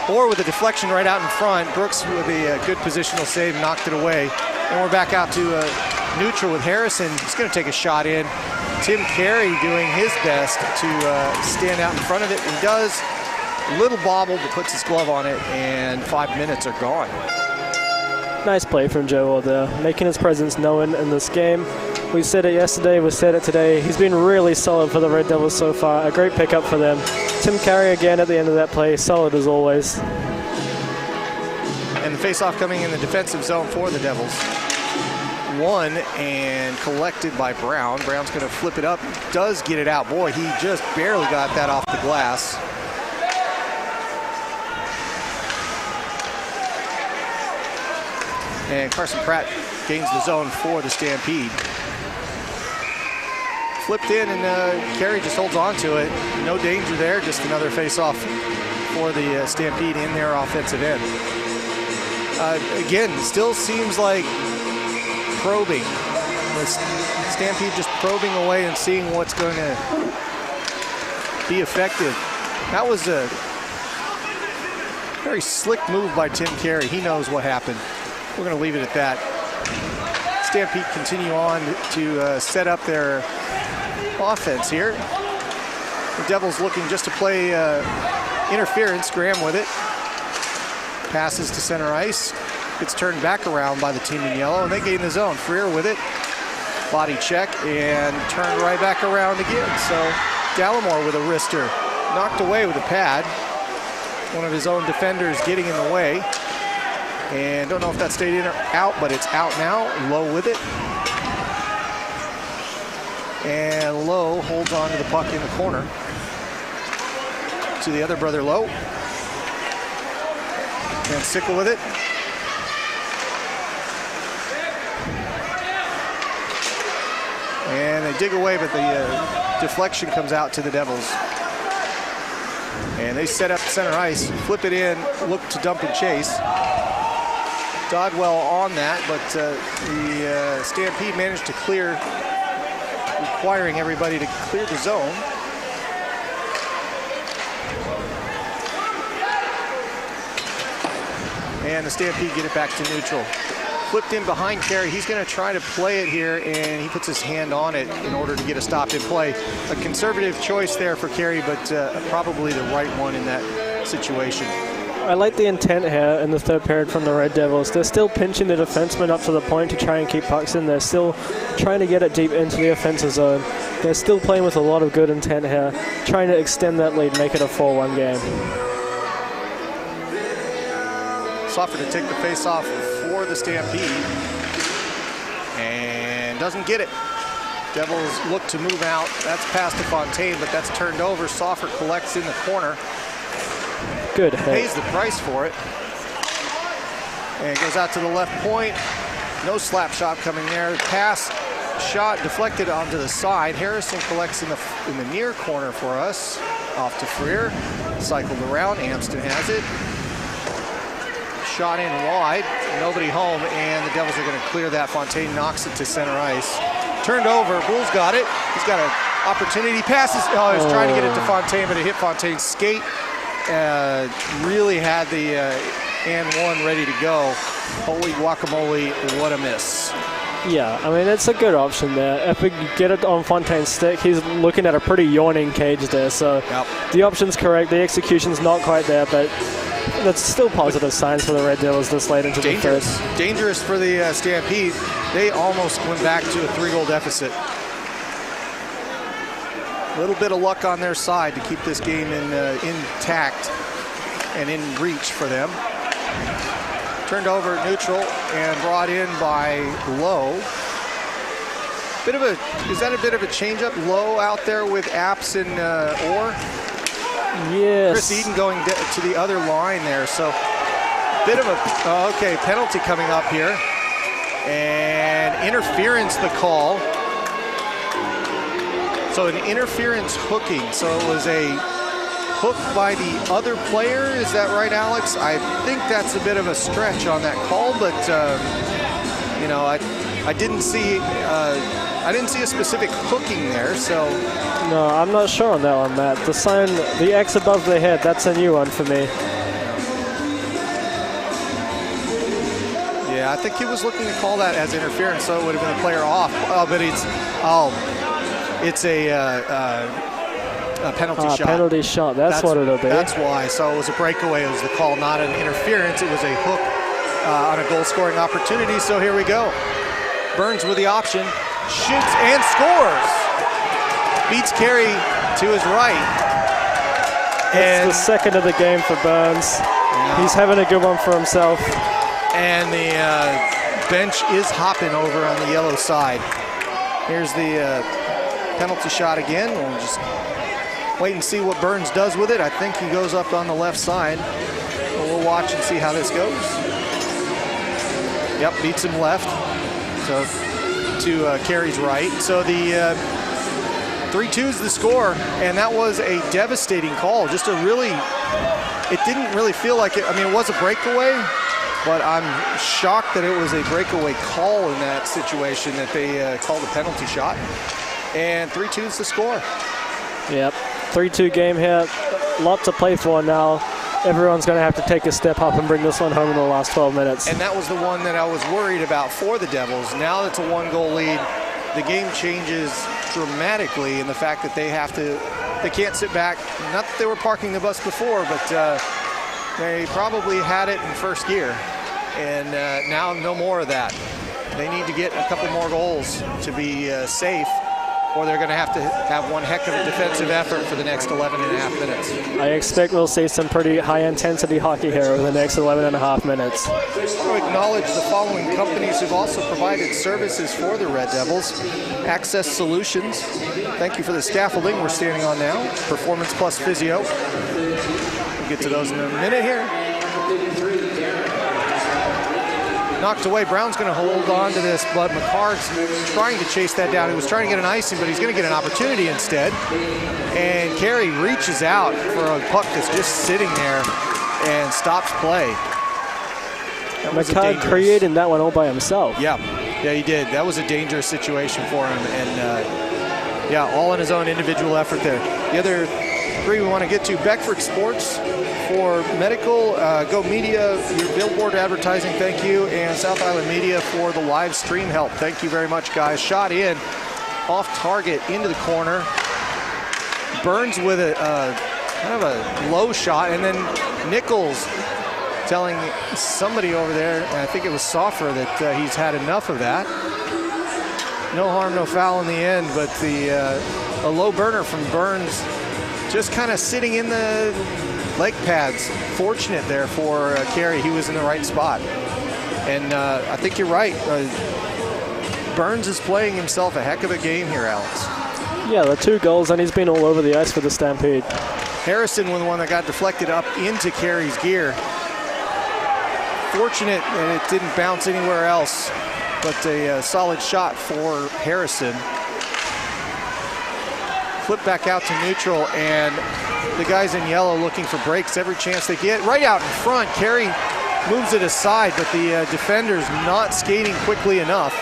Orr with a deflection right out in front. Brooks with a good positional save, knocked it away. And we're back out to neutral with Harrison. He's going to take a shot in. Tim Carey doing his best to stand out in front of it. He does. A little bobble, but puts his glove on it, and 5 minutes are gone. Nice play from Joe Orr there, making his presence known in this game. We said it yesterday, we said it today. He's been really solid for the Red Devils so far. A great pickup for them. Tim Carey again at the end of that play, solid as always. And the face-off coming in the defensive zone for the Devils. Won and collected by Brown. Brown's going to flip it up, does get it out. Boy, he just barely got that off the glass. And Carson Pratt gains the zone for the Stampede. Flipped in, and Carey just holds on to it. No danger there, just another face-off for the Stampede in their offensive end. Again, still seems like probing. The Stampede just probing away and seeing what's going to be effective. That was a very slick move by Tim Carey. He knows what happened. We're going to leave it at that. Stampede continue on to set up their offense here. The Devils looking just to play interference. Graham with it. Passes to center ice. Gets turned back around by the team in yellow, and they gain the zone. Freer with it. Body check and turned right back around again. So Gallimore with a wrister. Knocked away with a pad. One of his own defenders getting in the way. And don't know if that stayed in or out, but it's out now. Lowe with it. And Lowe holds on to the puck in the corner. To the other brother, Lowe. And Sickle with it. And they dig away, but the deflection comes out to the Devils. And they set up center ice, flip it in, look to dump and chase. Dodwell on that, but the Stampede managed to clear, requiring everybody to clear the zone. And the Stampede get it back to neutral. Flipped in behind Carey. He's going to try to play it here, and he puts his hand on it in order to get a stop in play. A conservative choice there for Carey, but probably the right one in that situation. I like the intent here in the third period from the Red Devils. They're still pinching the defenseman up to the point to try and keep pucks in. They're still trying to get it deep into the offensive zone. They're still playing with a lot of good intent here, trying to extend that lead, make it a 4-1 game. Soffer to take the face-off for the Stampede. And doesn't get it. Devils look to move out. That's past to Fontaine, but that's turned over. Soffer collects in the corner. Good hit. Pays the price for it. And it goes out to the left point. No slap shot coming there. Pass, shot deflected onto the side. Harrison collects in the near corner for us. Off to Freer. Cycled around. Amston has it. Shot in wide. Nobody home. And the Devils are going to clear that. Fontaine knocks it to center ice. Turned over. Bull's got it. He's got an opportunity. Passes. Oh, he was trying to get it to Fontaine, but it hit Fontaine's skate. Really had the and one ready to go. Holy guacamole, what a miss. Yeah, I mean, it's a good option there. If we get it on Fontaine's stick, he's looking at a pretty yawning cage there. So the option's correct. The execution's not quite there, but that's still positive signs for the Red Devils this late into the first. Dangerous for the Stampede. They almost went back to a 3-goal deficit. A little bit of luck on their side to keep this game intact and in reach for them. Turned over at neutral and brought in by Lowe. Is that a bit of a changeup? Lowe out there with Apps and Orr? Yes. Chris Eden going to the other line there. So bit of a, penalty coming up here. And interference the call. So an interference hooking. So it was a hook by the other player. Is that right, Alex? I think that's a bit of a stretch on that call, but you know, I didn't see a specific hooking there. So no, I'm not sure on that one, Matt. The sign, the X above the head, that's a new one for me. Yeah, I think he was looking to call that as interference, so it would have been a player off. Oh, but it's a penalty shot. Penalty shot, that's what it'll be. That's why. So it was a breakaway. It was the call, not an interference. It was a hook on a goal-scoring opportunity. So here we go. Burns with the option, shoots and scores. Beats Carey to his right. It's the second of the game for Burns. Yeah. He's having a good one for himself. And the bench is hopping over on the yellow side. Here's the penalty shot again. We'll just wait and see what Burns does with it. I think he goes up on the left side. But we'll watch and see how this goes. Yep, beats him left. So to Carey's right. So the 3-2 is the score, and that was a devastating call. Just a really, it didn't really feel like it. I mean, it was a breakaway, but I'm shocked that it was a breakaway call in that situation, that they called a penalty shot. And 3-2 is the score. Yep, 3-2 game here. Lot to play for now. Everyone's going to have to take a step up and bring this one home in the last 12 minutes. And that was the one that I was worried about for the Devils. Now it's a 1-goal lead. The game changes dramatically in the fact that they can't sit back. Not that they were parking the bus before, but they probably had it in first gear. And now no more of that. They need to get a couple more goals to be safe, or they're going to have one heck of a defensive effort for the next 11 and a half minutes. I expect we'll see some pretty high-intensity hockey here over the next 11 and a half minutes. I want to acknowledge the following companies who've also provided services for the Red Devils. Access Solutions, thank you for the scaffolding we're standing on now. Performance Plus Physio. We'll get to those in a minute here. Knocked away. Brown's going to hold on to this, but McCart's trying to chase that down. He was trying to get an icing, but he's going to get an opportunity instead. And Carey reaches out for a puck that's just sitting there and stops play. McCart creating that one all by himself. Yeah, he did. That was a dangerous situation for him. And yeah, all in his own individual effort there. The other three we want to get to: Beckford Sports for medical, Go Media, your billboard advertising, thank you, and South Island Media for the live stream help. Thank you very much, guys. Shot in, off target, into the corner. Burns with a kind of a low shot, and then Nichols telling somebody over there, and I think it was Soffer, that he's had enough of that. No harm, no foul in the end, but a low burner from Burns, just kind of sitting in the leg pads. Fortunate there for Carey. He was in the right spot. And I think you're right. Burns is playing himself a heck of a game here, Alex. Yeah, the 2 goals, and he's been all over the ice for the Stampede. Harrison was the one that got deflected up into Carey's gear. Fortunate that it didn't bounce anywhere else, but a solid shot for Harrison. Flip back out to neutral, and the guys in yellow looking for breaks every chance they get. Right out in front, Carey moves it aside, but the defender's not skating quickly enough.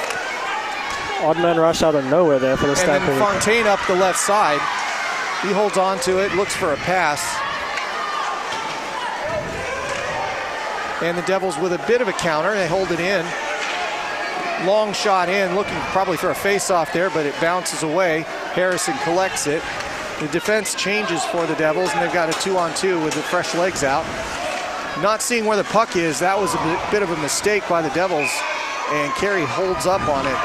Odd man rush out of nowhere there for the Stampede. And then Fontaine up the left side. He holds on to it, looks for a pass. And the Devils with a bit of a counter, they hold it in. Long shot in, looking probably for a face-off there, but it bounces away. Harrison collects it. The defense changes for the Devils, and they've got a 2-on-2 with the fresh legs out. Not seeing where the puck is, that was a bit of a mistake by the Devils, and Carey holds up on it.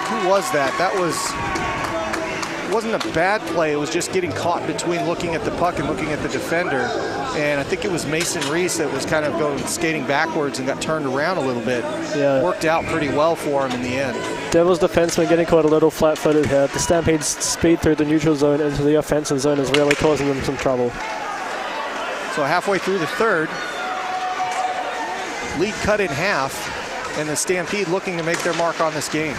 Who was that? That wasn't a bad play, it was just getting caught between looking at the puck and looking at the defender. And I think it was Mason Reese that was kind of skating backwards and got turned around a little bit. Yeah. Worked out pretty well for him in the end. Devils defenseman getting caught a little flat-footed here. The Stampede's speed through the neutral zone into the offensive zone is really causing them some trouble. So halfway through the third, lead cut in half, and the Stampede looking to make their mark on this game.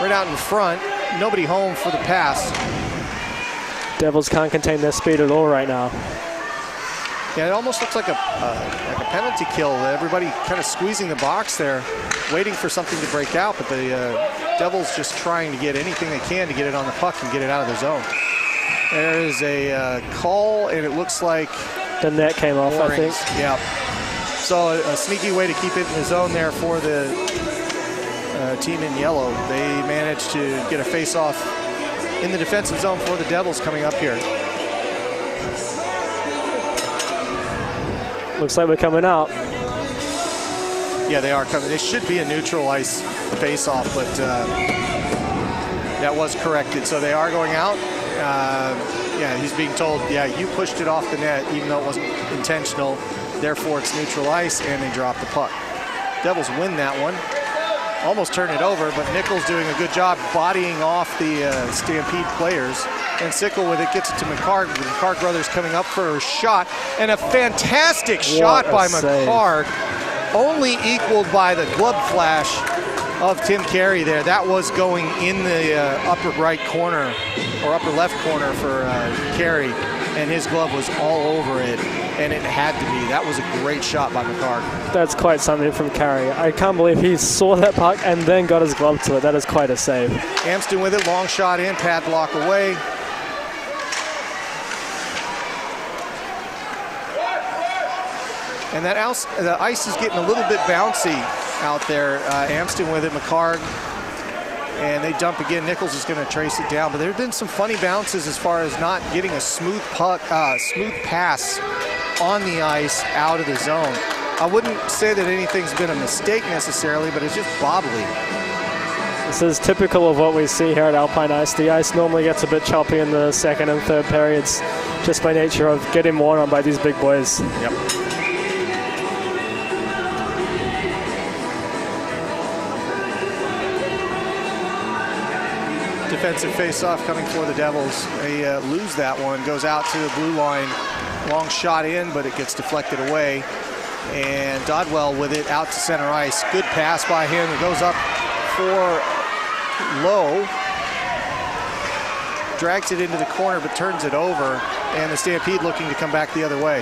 Right out in front, nobody home for the pass. Devils can't contain their speed at all right now. Yeah, it almost looks like a penalty kill. Everybody kind of squeezing the box there, waiting for something to break out, but the Devils just trying to get anything they can to get it on the puck and get it out of the zone. There is a call, and it looks like the net came off, I think. Yeah. So a sneaky way to keep it in the zone there for the team in yellow. They managed to get a face-off in the defensive zone for the Devils coming up here. Looks like we're coming out. Yeah, they are coming. It should be a neutral ice face-off, but that was corrected. So they are going out. Yeah, he's being told, yeah, you pushed it off the net, even though it wasn't intentional. Therefore, it's neutral ice, and they drop the puck. Devils win that one. Almost turn it over, but Nichols doing a good job bodying off the Stampede players. And Sickle with it gets it to McCarg. The McCarg brothers coming up for a shot. And a fantastic shot by McCarg. Only equaled by the glove flash of Tim Carey there. That was going in the upper right corner, or upper left corner for Carey. And his glove was all over it. And it had to be. That was a great shot by McCarg. That's quite something from Carey. I can't believe he saw that puck and then got his glove to it. That is quite a save. Amston with it, long shot in, padlock away. And that the ice is getting a little bit bouncy out there. Amston with it, McCarg. And they dump again. Nichols is going to trace it down. But there have been some funny bounces as far as not getting a smooth pass on the ice out of the zone. I wouldn't say that anything's been a mistake necessarily, but it's just bobbly. This is typical of what we see here at Alpine Ice. The ice normally gets a bit choppy in the second and third periods, just by nature of getting worn on by these big boys. Yep. Defensive face-off coming for the Devils. They lose that one, goes out to the blue line. Long shot in, but it gets deflected away. And Dodwell with it out to center ice. Good pass by him. It goes up for Lowe. Drags it into the corner, but turns it over. And the Stampede looking to come back the other way.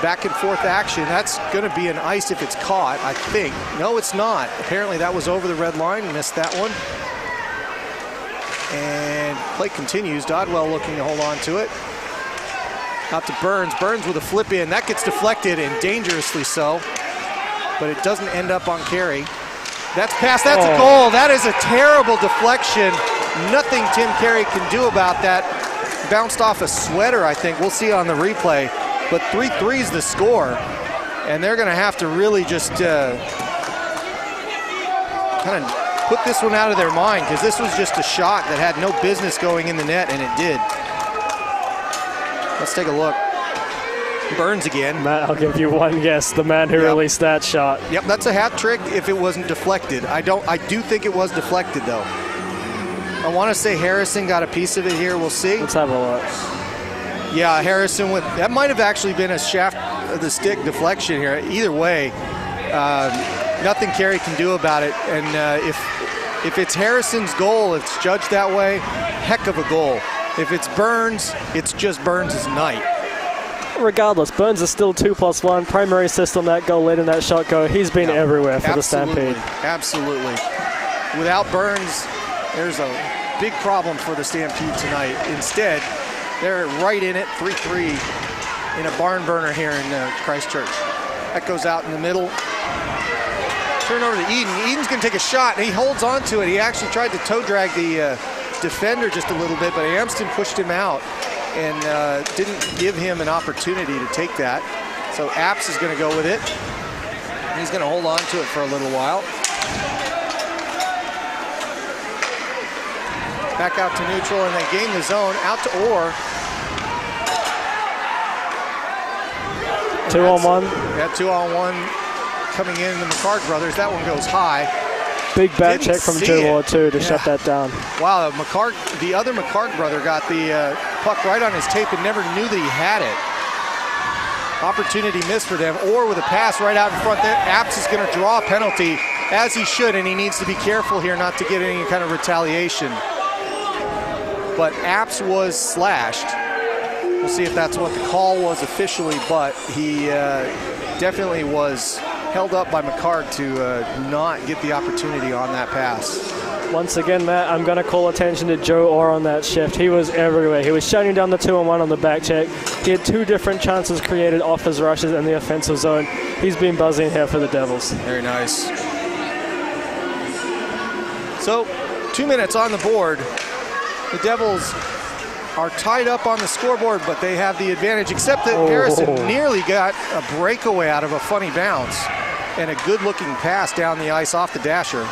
Back and forth action. That's going to be an ice if it's caught, I think. No, it's not. Apparently that was over the red line. Missed that one. And play continues. Dodwell looking to hold on to it. Out to Burns. Burns with a flip in. That gets deflected, and dangerously so. But it doesn't end up on Carey. That's pass. That's a goal. That is a terrible deflection. Nothing Tim Carey can do about that. Bounced off a sweater, I think. We'll see on the replay. But 3-3 is the score. And they're going to have to really just kind of put this one out of their mind, because this was just a shot that had no business going in the net, and it did. Let's take a look. Burns again. Matt, I'll give you one guess. The man who released that shot. Yep, that's a hat trick if it wasn't deflected. I do think it was deflected, though. I want to say Harrison got a piece of it here. We'll see. Let's have a look. Yeah, Harrison with that might have actually been a shaft of the stick deflection here. Either way, nothing Carey can do about it. And if it's Harrison's goal, if it's judged that way, heck of a goal. If it's Burns, it's just Burns' night. Regardless, Burns is still 2+1. Primary assist on that goal, letting that shot go. He's been everywhere for the Stampede. Absolutely. Without Burns, there's a big problem for the Stampede tonight. Instead, they're right in it, 3-3 in a barn burner here in Christchurch. That goes out in the middle. Turn over to Eden. Eden's going to take a shot, and he holds on to it. He actually tried to toe drag the defender just a little bit, but Amston pushed him out and didn't give him an opportunity to take that. So Apps is going to go with it. He's going to hold on to it for a little while. Back out to neutral, and they gain the zone. Out to Orr. 2-on-1. Yeah, 2-on-1 coming in the McCart brothers. That one goes high. Big back check from Joe Orr, too, to shut that down. Wow, the other McCart brother got the puck right on his tape and never knew that he had it. Opportunity missed for them. Orr with a pass right out in front there. Apps is going to draw a penalty, as he should, and he needs to be careful here not to get any kind of retaliation. But Apps was slashed. We'll see if that's what the call was officially, but he definitely was held up by McCart to not get the opportunity on that pass. Once again, Matt, I'm going to call attention to Joe Orr on that shift. He was everywhere. He was shutting down the 2-on-1 on the back check. He had 2 different chances created off his rushes in the offensive zone. He's been buzzing here for the Devils. Very nice. So, 2 minutes on the board. The Devils are tied up on the scoreboard, but they have the advantage, except that Harrison nearly got a breakaway out of a funny bounce and a good-looking pass down the ice off the dasher.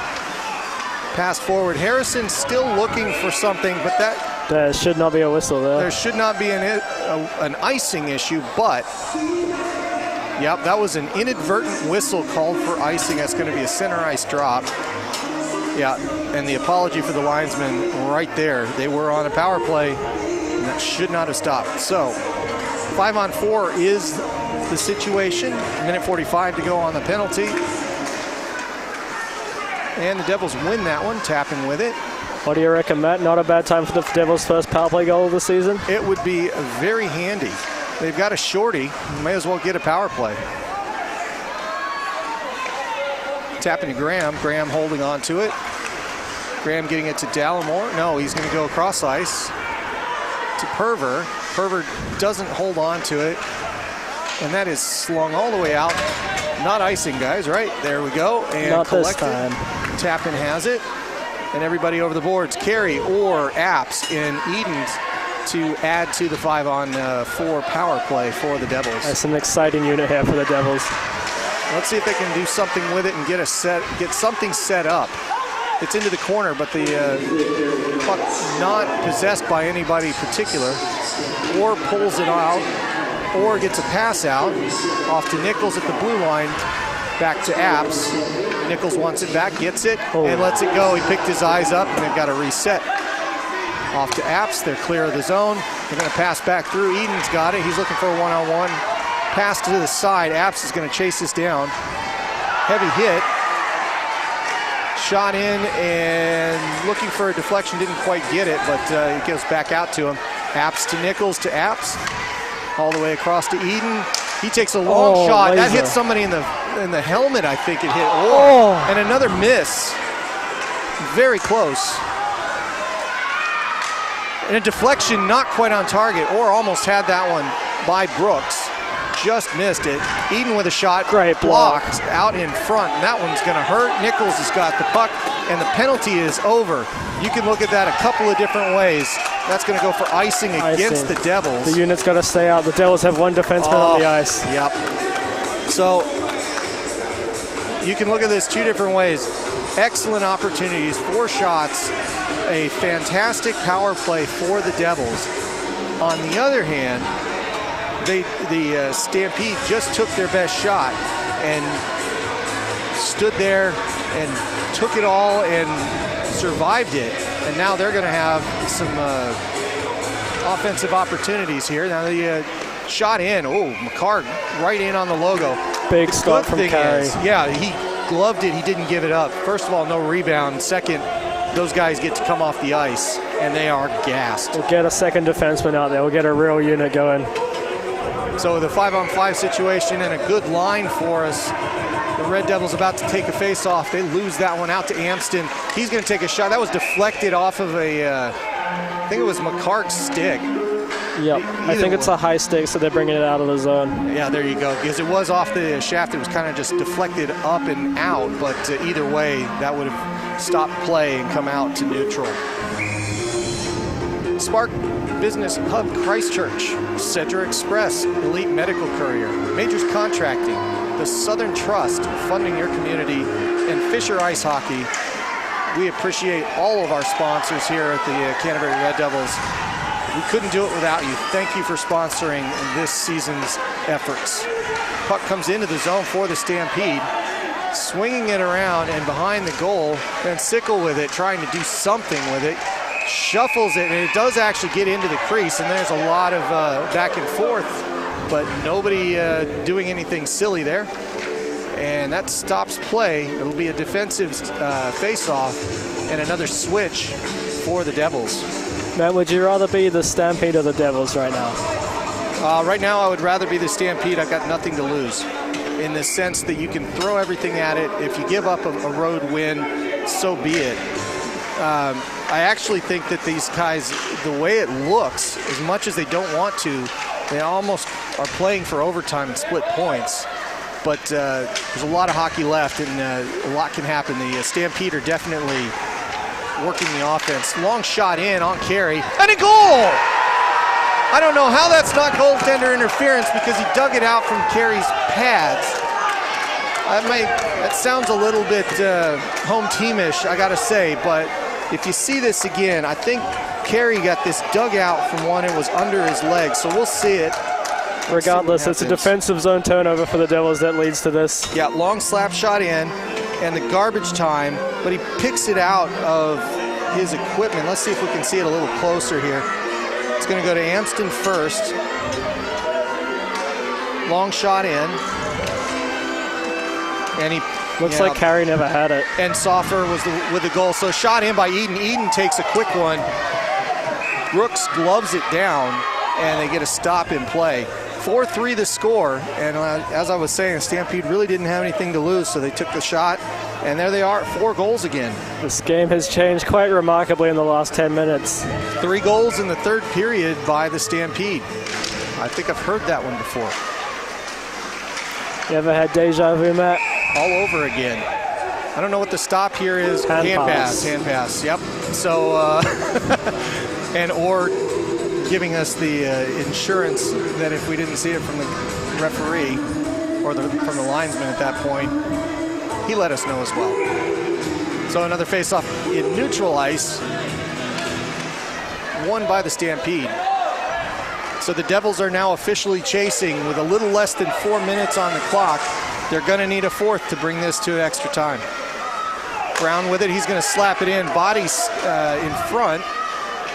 Pass forward. Harrison still looking for something, but there should not be a whistle there. There should not be an icing issue, but yep, that was an inadvertent whistle called for icing. That's going to be a center ice drop. Yeah, and the apology for the linesman right there. They were on a power play, and that should not have stopped. So 5-on-4 is the situation. 1:45 to go on the penalty. And the Devils win that one, tapping with it. What do you reckon, Matt? Not a bad time for the Devils' first power play goal of the season? It would be very handy. They've got a shorty. May as well get a power play. Tapping to Graham. Graham holding on to it. Graham getting it to Dallimore. No, he's going to go across ice to Perver. Perver doesn't hold on to it. And that is slung all the way out. Not icing, guys, right? There we go. And not collected. This time. Tappan has it. And everybody over the boards. Carey or Apps in Eden to add to the 5-on-4 power play for the Devils. That's an exciting unit here for the Devils. Let's see if they can do something with it and get something set up. It's into the corner, but the puck not possessed by anybody particular. Or pulls it out, or gets a pass out off to Nichols at the blue line, back to Apps. Nichols wants it back, gets it, and lets it go. He picked his eyes up, and they've got a reset. Off to Apps, they're clear of the zone. They're going to pass back through. Eden's got it. He's looking for a one-on-one. Pass to the side. Apps is going to chase this down. Heavy hit. Shot in and looking for a deflection. Didn't quite get it, but it goes back out to him. Apps to Nichols to Apps. All the way across to Eden. He takes a long shot. Laser. That hit somebody in the helmet, I think it hit. And another miss. Very close. And a deflection not quite on target, or almost had that one by Brooks. Just missed it. Eden with a shot. Great blocked out in front. And that one's going to hurt. Nichols has got the puck, and the penalty is over. You can look at that a couple of different ways. That's going to go for icing against the Devils. The unit's got to stay out. The Devils have one defenseman on the ice. Yep. So you can look at this 2 different ways. Excellent opportunities, 4 shots, a fantastic power play for the Devils. On the other hand, the Stampede just took their best shot and stood there and took it all and survived it. And now they're going to have some offensive opportunities here. Now the shot in. Oh, McCart right in on the logo. Big stop from Carey. Yeah, he gloved it. He didn't give it up. First of all, no rebound. Second, those guys get to come off the ice, and they are gassed. We'll get a second defenseman out there. We'll get a real unit going. So the 5-on-5 situation and a good line for us. The Red Devils about to take a face-off. They lose that one out to Amston. He's going to take a shot. That was deflected off of I think it was McCart's stick. Yep, I think it's a high stick, so they're bringing it out of the zone. Yeah, there you go. Because it was off the shaft. It was kind of just deflected up and out. But either way, that would have stopped play and come out to neutral. Spark Business Hub Christchurch, Cedra Express, Elite Medical Courier, Majors Contracting, the Southern Trust, funding your community, and Fisher Ice Hockey. We appreciate all of our sponsors here at the Canterbury Red Devils. We couldn't do it without you. Thank you for sponsoring this season's efforts. Puck comes into the zone for the Stampede, swinging it around and behind the goal, and Sickle with it, trying to do something with it. Shuffles it, and it does actually get into the crease, and there's a lot of back and forth, but nobody doing anything silly there. And that stops play. It'll be a defensive face-off and another switch for the Devils. Matt, would you rather be the Stampede or the Devils right now? Right now, I would rather be the Stampede. I've got nothing to lose in the sense that you can throw everything at it. If you give up a road win, so be it. I actually think that these guys, the way it looks, as much as they don't want to, they almost are playing for overtime and split points. But there's a lot of hockey left, and a lot can happen. The Stampede are definitely working the offense. Long shot in on Carey, and a goal! I don't know how that's not goaltender interference because he dug it out from Carey's pads. That sounds a little bit home teamish, I gotta say, but if you see this again, I think Carey got this dug out from one and was under his leg, so we'll see it. Regardless, it's a defensive zone turnover for the Devils that leads to this. Yeah, long slap shot in, and the garbage time, but he picks it out of his equipment. Let's see if we can see it a little closer here. It's going to go to Amston first. Long shot in. And he looks like Carey never had it. And Soffer was with the goal. So shot in by Eden. Eden takes a quick one. Brooks gloves it down, and they get a stop in play. 4-3 the score, and as I was saying, Stampede really didn't have anything to lose, so they took the shot, and there they are, 4 goals again. This game has changed quite remarkably in the last 10 minutes. 3 goals in the third period by the Stampede. I think I've heard that one before. You ever had deja vu, Matt? All over again. I don't know what the stop here is. Hand pass, yep. So, or giving us the insurance that if we didn't see it from the referee or from the linesman at that point, he let us know as well. So another face-off in neutral ice, won by the Stampede. So the Devils are now officially chasing with a little less than 4 minutes on the clock. They're gonna need a fourth to bring this to extra time. Brown with it, he's gonna slap it in, bodies in front,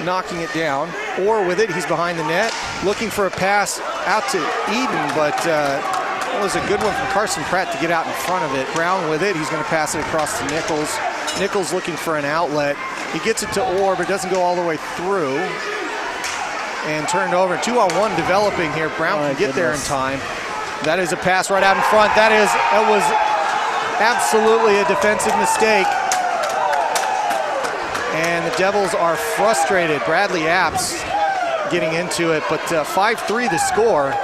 knocking it down, or with it, he's behind the net, looking for a pass out to Eden, but that was a good one from Carson Pratt to get out in front of it. Brown with it, he's going to pass it across to Nichols. Nichols looking for an outlet. He gets it to Orr, but doesn't go all the way through. And turned over, 2-on-1 developing here. Brown can get there in time. That is a pass right out in front. That was absolutely a defensive mistake. And the Devils are frustrated. Bradley Apps getting into it, but 5-3 the score.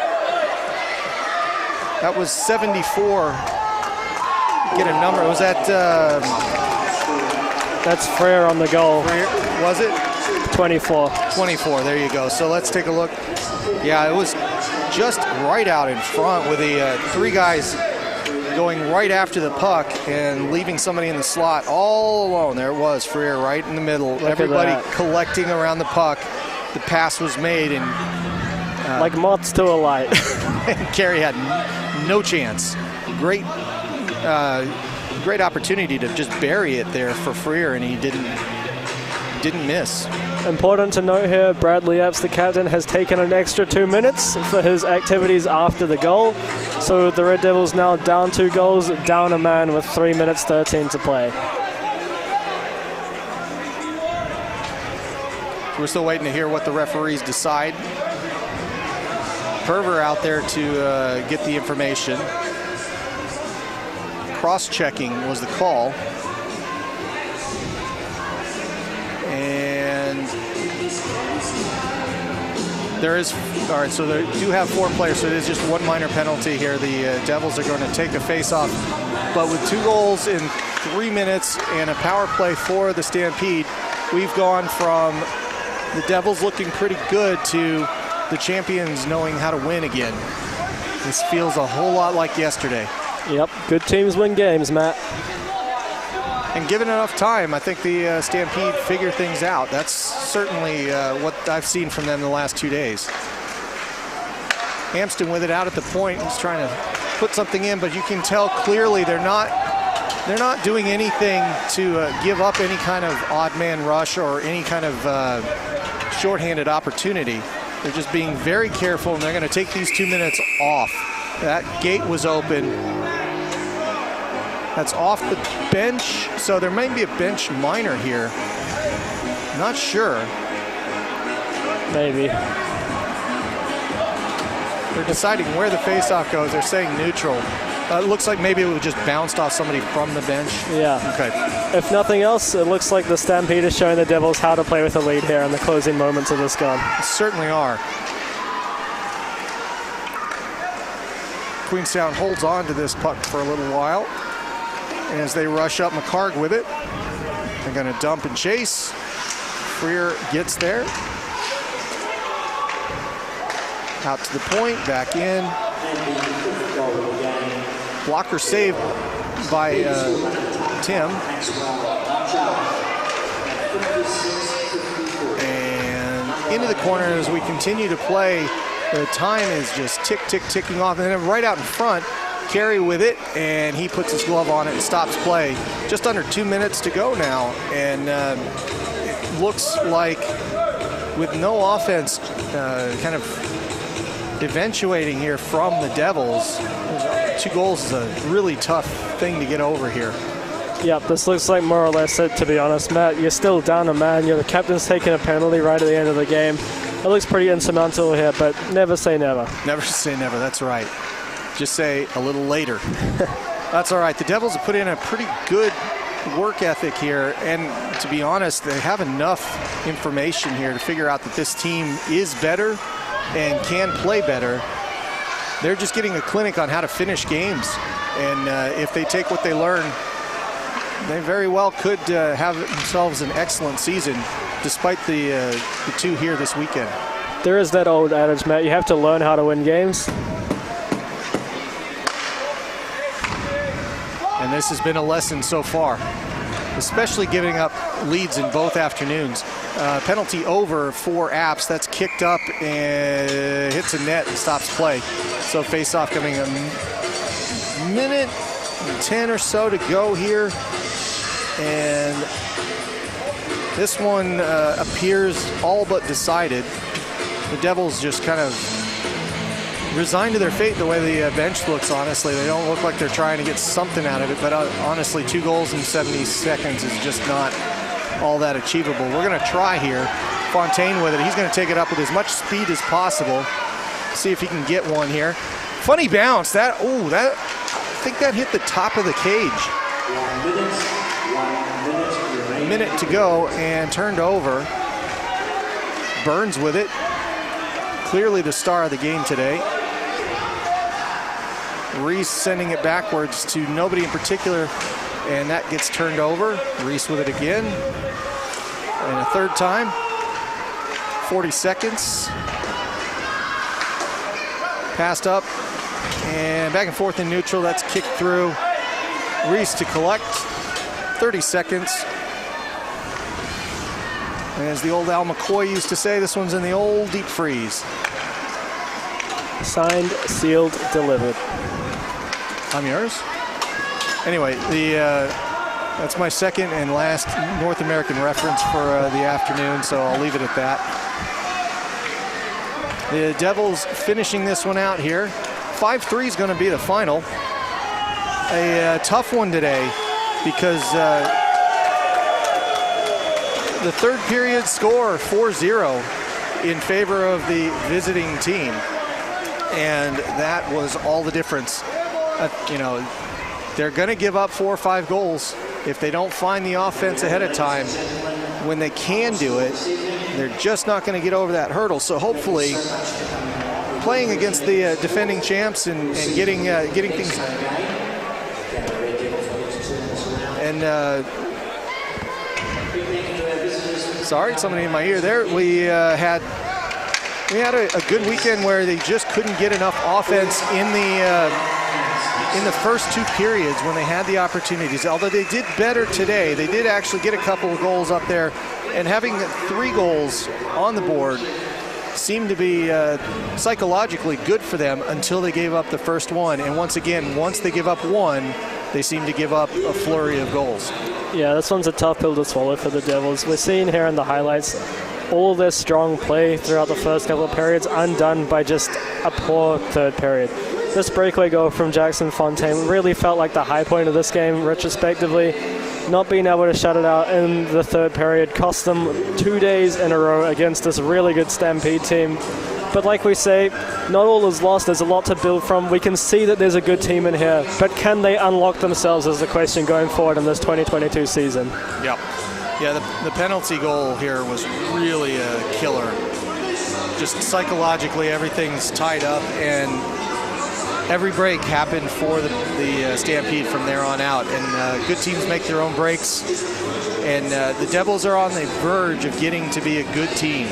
That was 74. Get a number. Was that? That's Frere on the goal. Frere, was it? 24. 24, there you go. So let's take a look. Yeah, it was just right out in front with the 3 guys going right after the puck and leaving somebody in the slot all alone. There it was, Frere right in the middle. Everybody collecting around the puck. The pass was made, and like moths to a light. and Carey had no chance. Great opportunity to just bury it there for Frere, and he didn't miss. Important to note here, Bradley Epps, the captain, has taken an extra 2 minutes for his activities after the goal. So the Red Devils now down 2 goals, down a man with 3 minutes 13 to play. We're still waiting to hear what the referees decide. Perver out there to get the information. Cross-checking was the call. And there is, all right, so they do have 4 players, so it is just 1 minor penalty here. The Devils are going to take a face-off, but with 2 goals in 3 minutes and a power play for the Stampede, we've gone from the Devils looking pretty good to the champions knowing how to win again. This feels a whole lot like yesterday. Yep, good teams win games, Matt. And given enough time, I think the Stampede figure things out. That's certainly what I've seen from them the last 2 days. Hampston with it out at the point. He's trying to put something in, but you can tell clearly they're not doing anything to give up any kind of odd man rush or any kind of shorthanded opportunity. They're just being very careful, and they're going to take these 2 minutes off. That gate was open. That's off the bench, so there may be a bench minor here. Not sure. Maybe. They're deciding where the faceoff goes. They're saying neutral. It looks like maybe it just bounced off somebody from the bench. Yeah. Okay. If nothing else, it looks like the Stampede is showing the Devils how to play with a lead here in the closing moments of this game. Certainly are. Queenstown holds on to this puck for a little while. As they rush up McCarg with it, they're going to dump and chase. Freer gets there. Out to the point, back in. Blocker saved by Tim. And into the corner as we continue to play. The time is just ticking off. And then right out in front, Carey with it, and he puts his glove on it and stops play. Just under 2 minutes to go now. And it looks like with no offense kind of eventuating here from the Devils, 2 goals is a really tough thing to get over here. Yep, this looks like more or less it, to be honest, Matt. You're still down a man. You're the captain's taking a penalty right at the end of the game. It looks pretty insurmountable here, but never say never. Never say never, that's right. Just say a little later. That's all right. The Devils have put in a pretty good work ethic here, and to be honest, they have enough information here to figure out that this team is better and can play better. They're just getting a clinic on how to finish games, and if they take what they learn, they very well could have themselves an excellent season, despite the 2 here this weekend. There is that old adage, Matt, you have to learn how to win games. And this has been a lesson so far, especially giving up leads in both afternoons. Penalty over for Apps. That's kicked up and hits a net and stops play. So face-off coming a minute 10 or so to go here. And this one appears all but decided. The Devils just kind of resigned to their fate the way the bench looks, honestly. They don't look like they're trying to get something out of it, but honestly, 2 goals in 70 seconds is just not all that achievable. We're going to try here. Fontaine with it. He's going to take it up with as much speed as possible. See if he can get one here. Funny bounce. I think that hit the top of the cage. 1 minute to go and turned over. Burns with it. Clearly the star of the game today. Reese sending it backwards to nobody in particular, and that gets turned over. Reese with it again. And a third time. 40 seconds. Passed up and back and forth in neutral. That's kicked through. Reese to collect. 30 seconds. And as the old Al McCoy used to say, this one's in the old deep freeze. Signed, sealed, delivered. I'm yours. Anyway, the That's my second and last North American reference for the afternoon, so I'll leave it at that. The Devils finishing this one out here. 5-3 is going to be the final. A tough one today because the third period score 4-0 in favor of the visiting team. And that was all the difference. You know, they're going to give up 4 or 5 goals if they don't find the offense ahead of time. When they can do it, they're just not going to get over that hurdle. So hopefully, playing against the defending champs and getting things. And sorry, somebody in my ear there. We had a good weekend where they just couldn't get enough offense in the first 2 periods when they had the opportunities. Although they did better today, they did actually get a couple of goals up there, and having 3 goals on the board seemed to be psychologically good for them until they gave up the first one. And once again, once they give up one, they seem to give up a flurry of goals. Yeah, this one's a tough pill to swallow for the Devils. We're seeing here in the highlights all their strong play throughout the first couple of periods undone by just a poor third period. This breakaway goal from Jackson Fontaine really felt like the high point of this game retrospectively. Not being able to shut it out in the third period cost them 2 days in a row against this really good Stampede team. But like we say, not all is lost. There's a lot to build from. We can see that there's a good team in here, but can they unlock themselves is the question going forward in this 2022 season. Yep. Yeah, the penalty goal here was really a killer. Just psychologically, everything's tied up, and every break happened for the Stampede from there on out. And good teams make their own breaks, and the Devils are on the verge of getting to be a good team.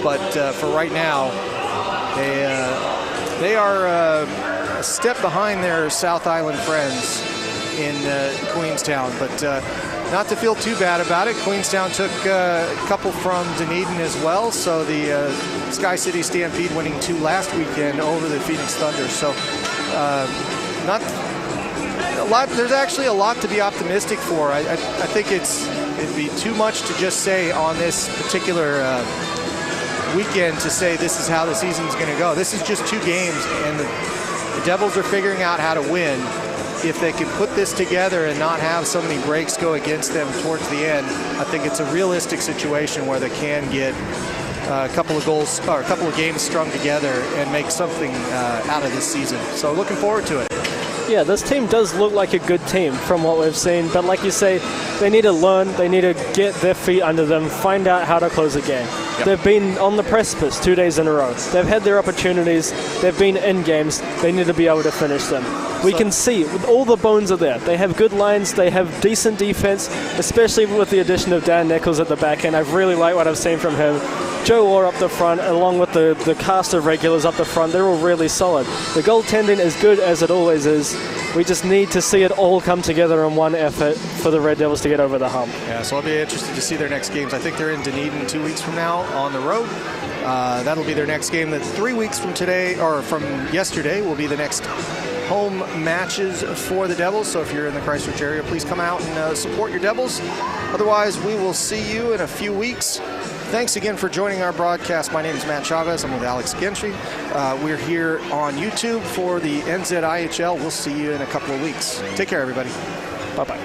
But for right now, they are a step behind their South Island friends in Queenstown. But not to feel too bad about it. Queenstown took a couple from Dunedin as well. So the SkyCity Stampede winning 2 last weekend over the Phoenix Thunder. So not a lot. There's actually a lot to be optimistic for. I think it'd be too much to just say on this particular weekend to say this is how the season's going to go. This is just 2 games, and the Devils are figuring out how to win. If they can put this together and not have so many breaks go against them towards the end, I think it's a realistic situation where they can get a couple of goals or a couple of games strung together and make something out of this season. So looking forward to it. Yeah, this team does look like a good team from what we've seen, but like you say, they need to learn, they need to get their feet under them, find out how to close a game. Yep. They've been on the precipice 2 days in a row. They've had their opportunities, they've been in games, they need to be able to finish them. We can see, with all the bones are there. They have good lines, they have decent defense, especially with the addition of Dan Nichols at the back end. I've really liked what I've seen from him. Joe Orr up the front, along with the cast of regulars up the front, they're all really solid. The goaltending is good as it always is. We just need to see it all come together in one effort for the Red Devils to get over the hump. Yeah, so I'll be interested to see their next games. I think they're in Dunedin 2 weeks from now on the road. That'll be their next game. That 3 weeks from today, or from yesterday, will be the next home matches for the Devils. So if you're in the Christchurch area, please come out and support your Devils. Otherwise, we will see you in a few weeks. Thanks again for joining our broadcast. My name is Matt Chavez. I'm with Alex Gentry. We're here on YouTube for the NZIHL. We'll see you in a couple of weeks. Take care, everybody. Bye-bye.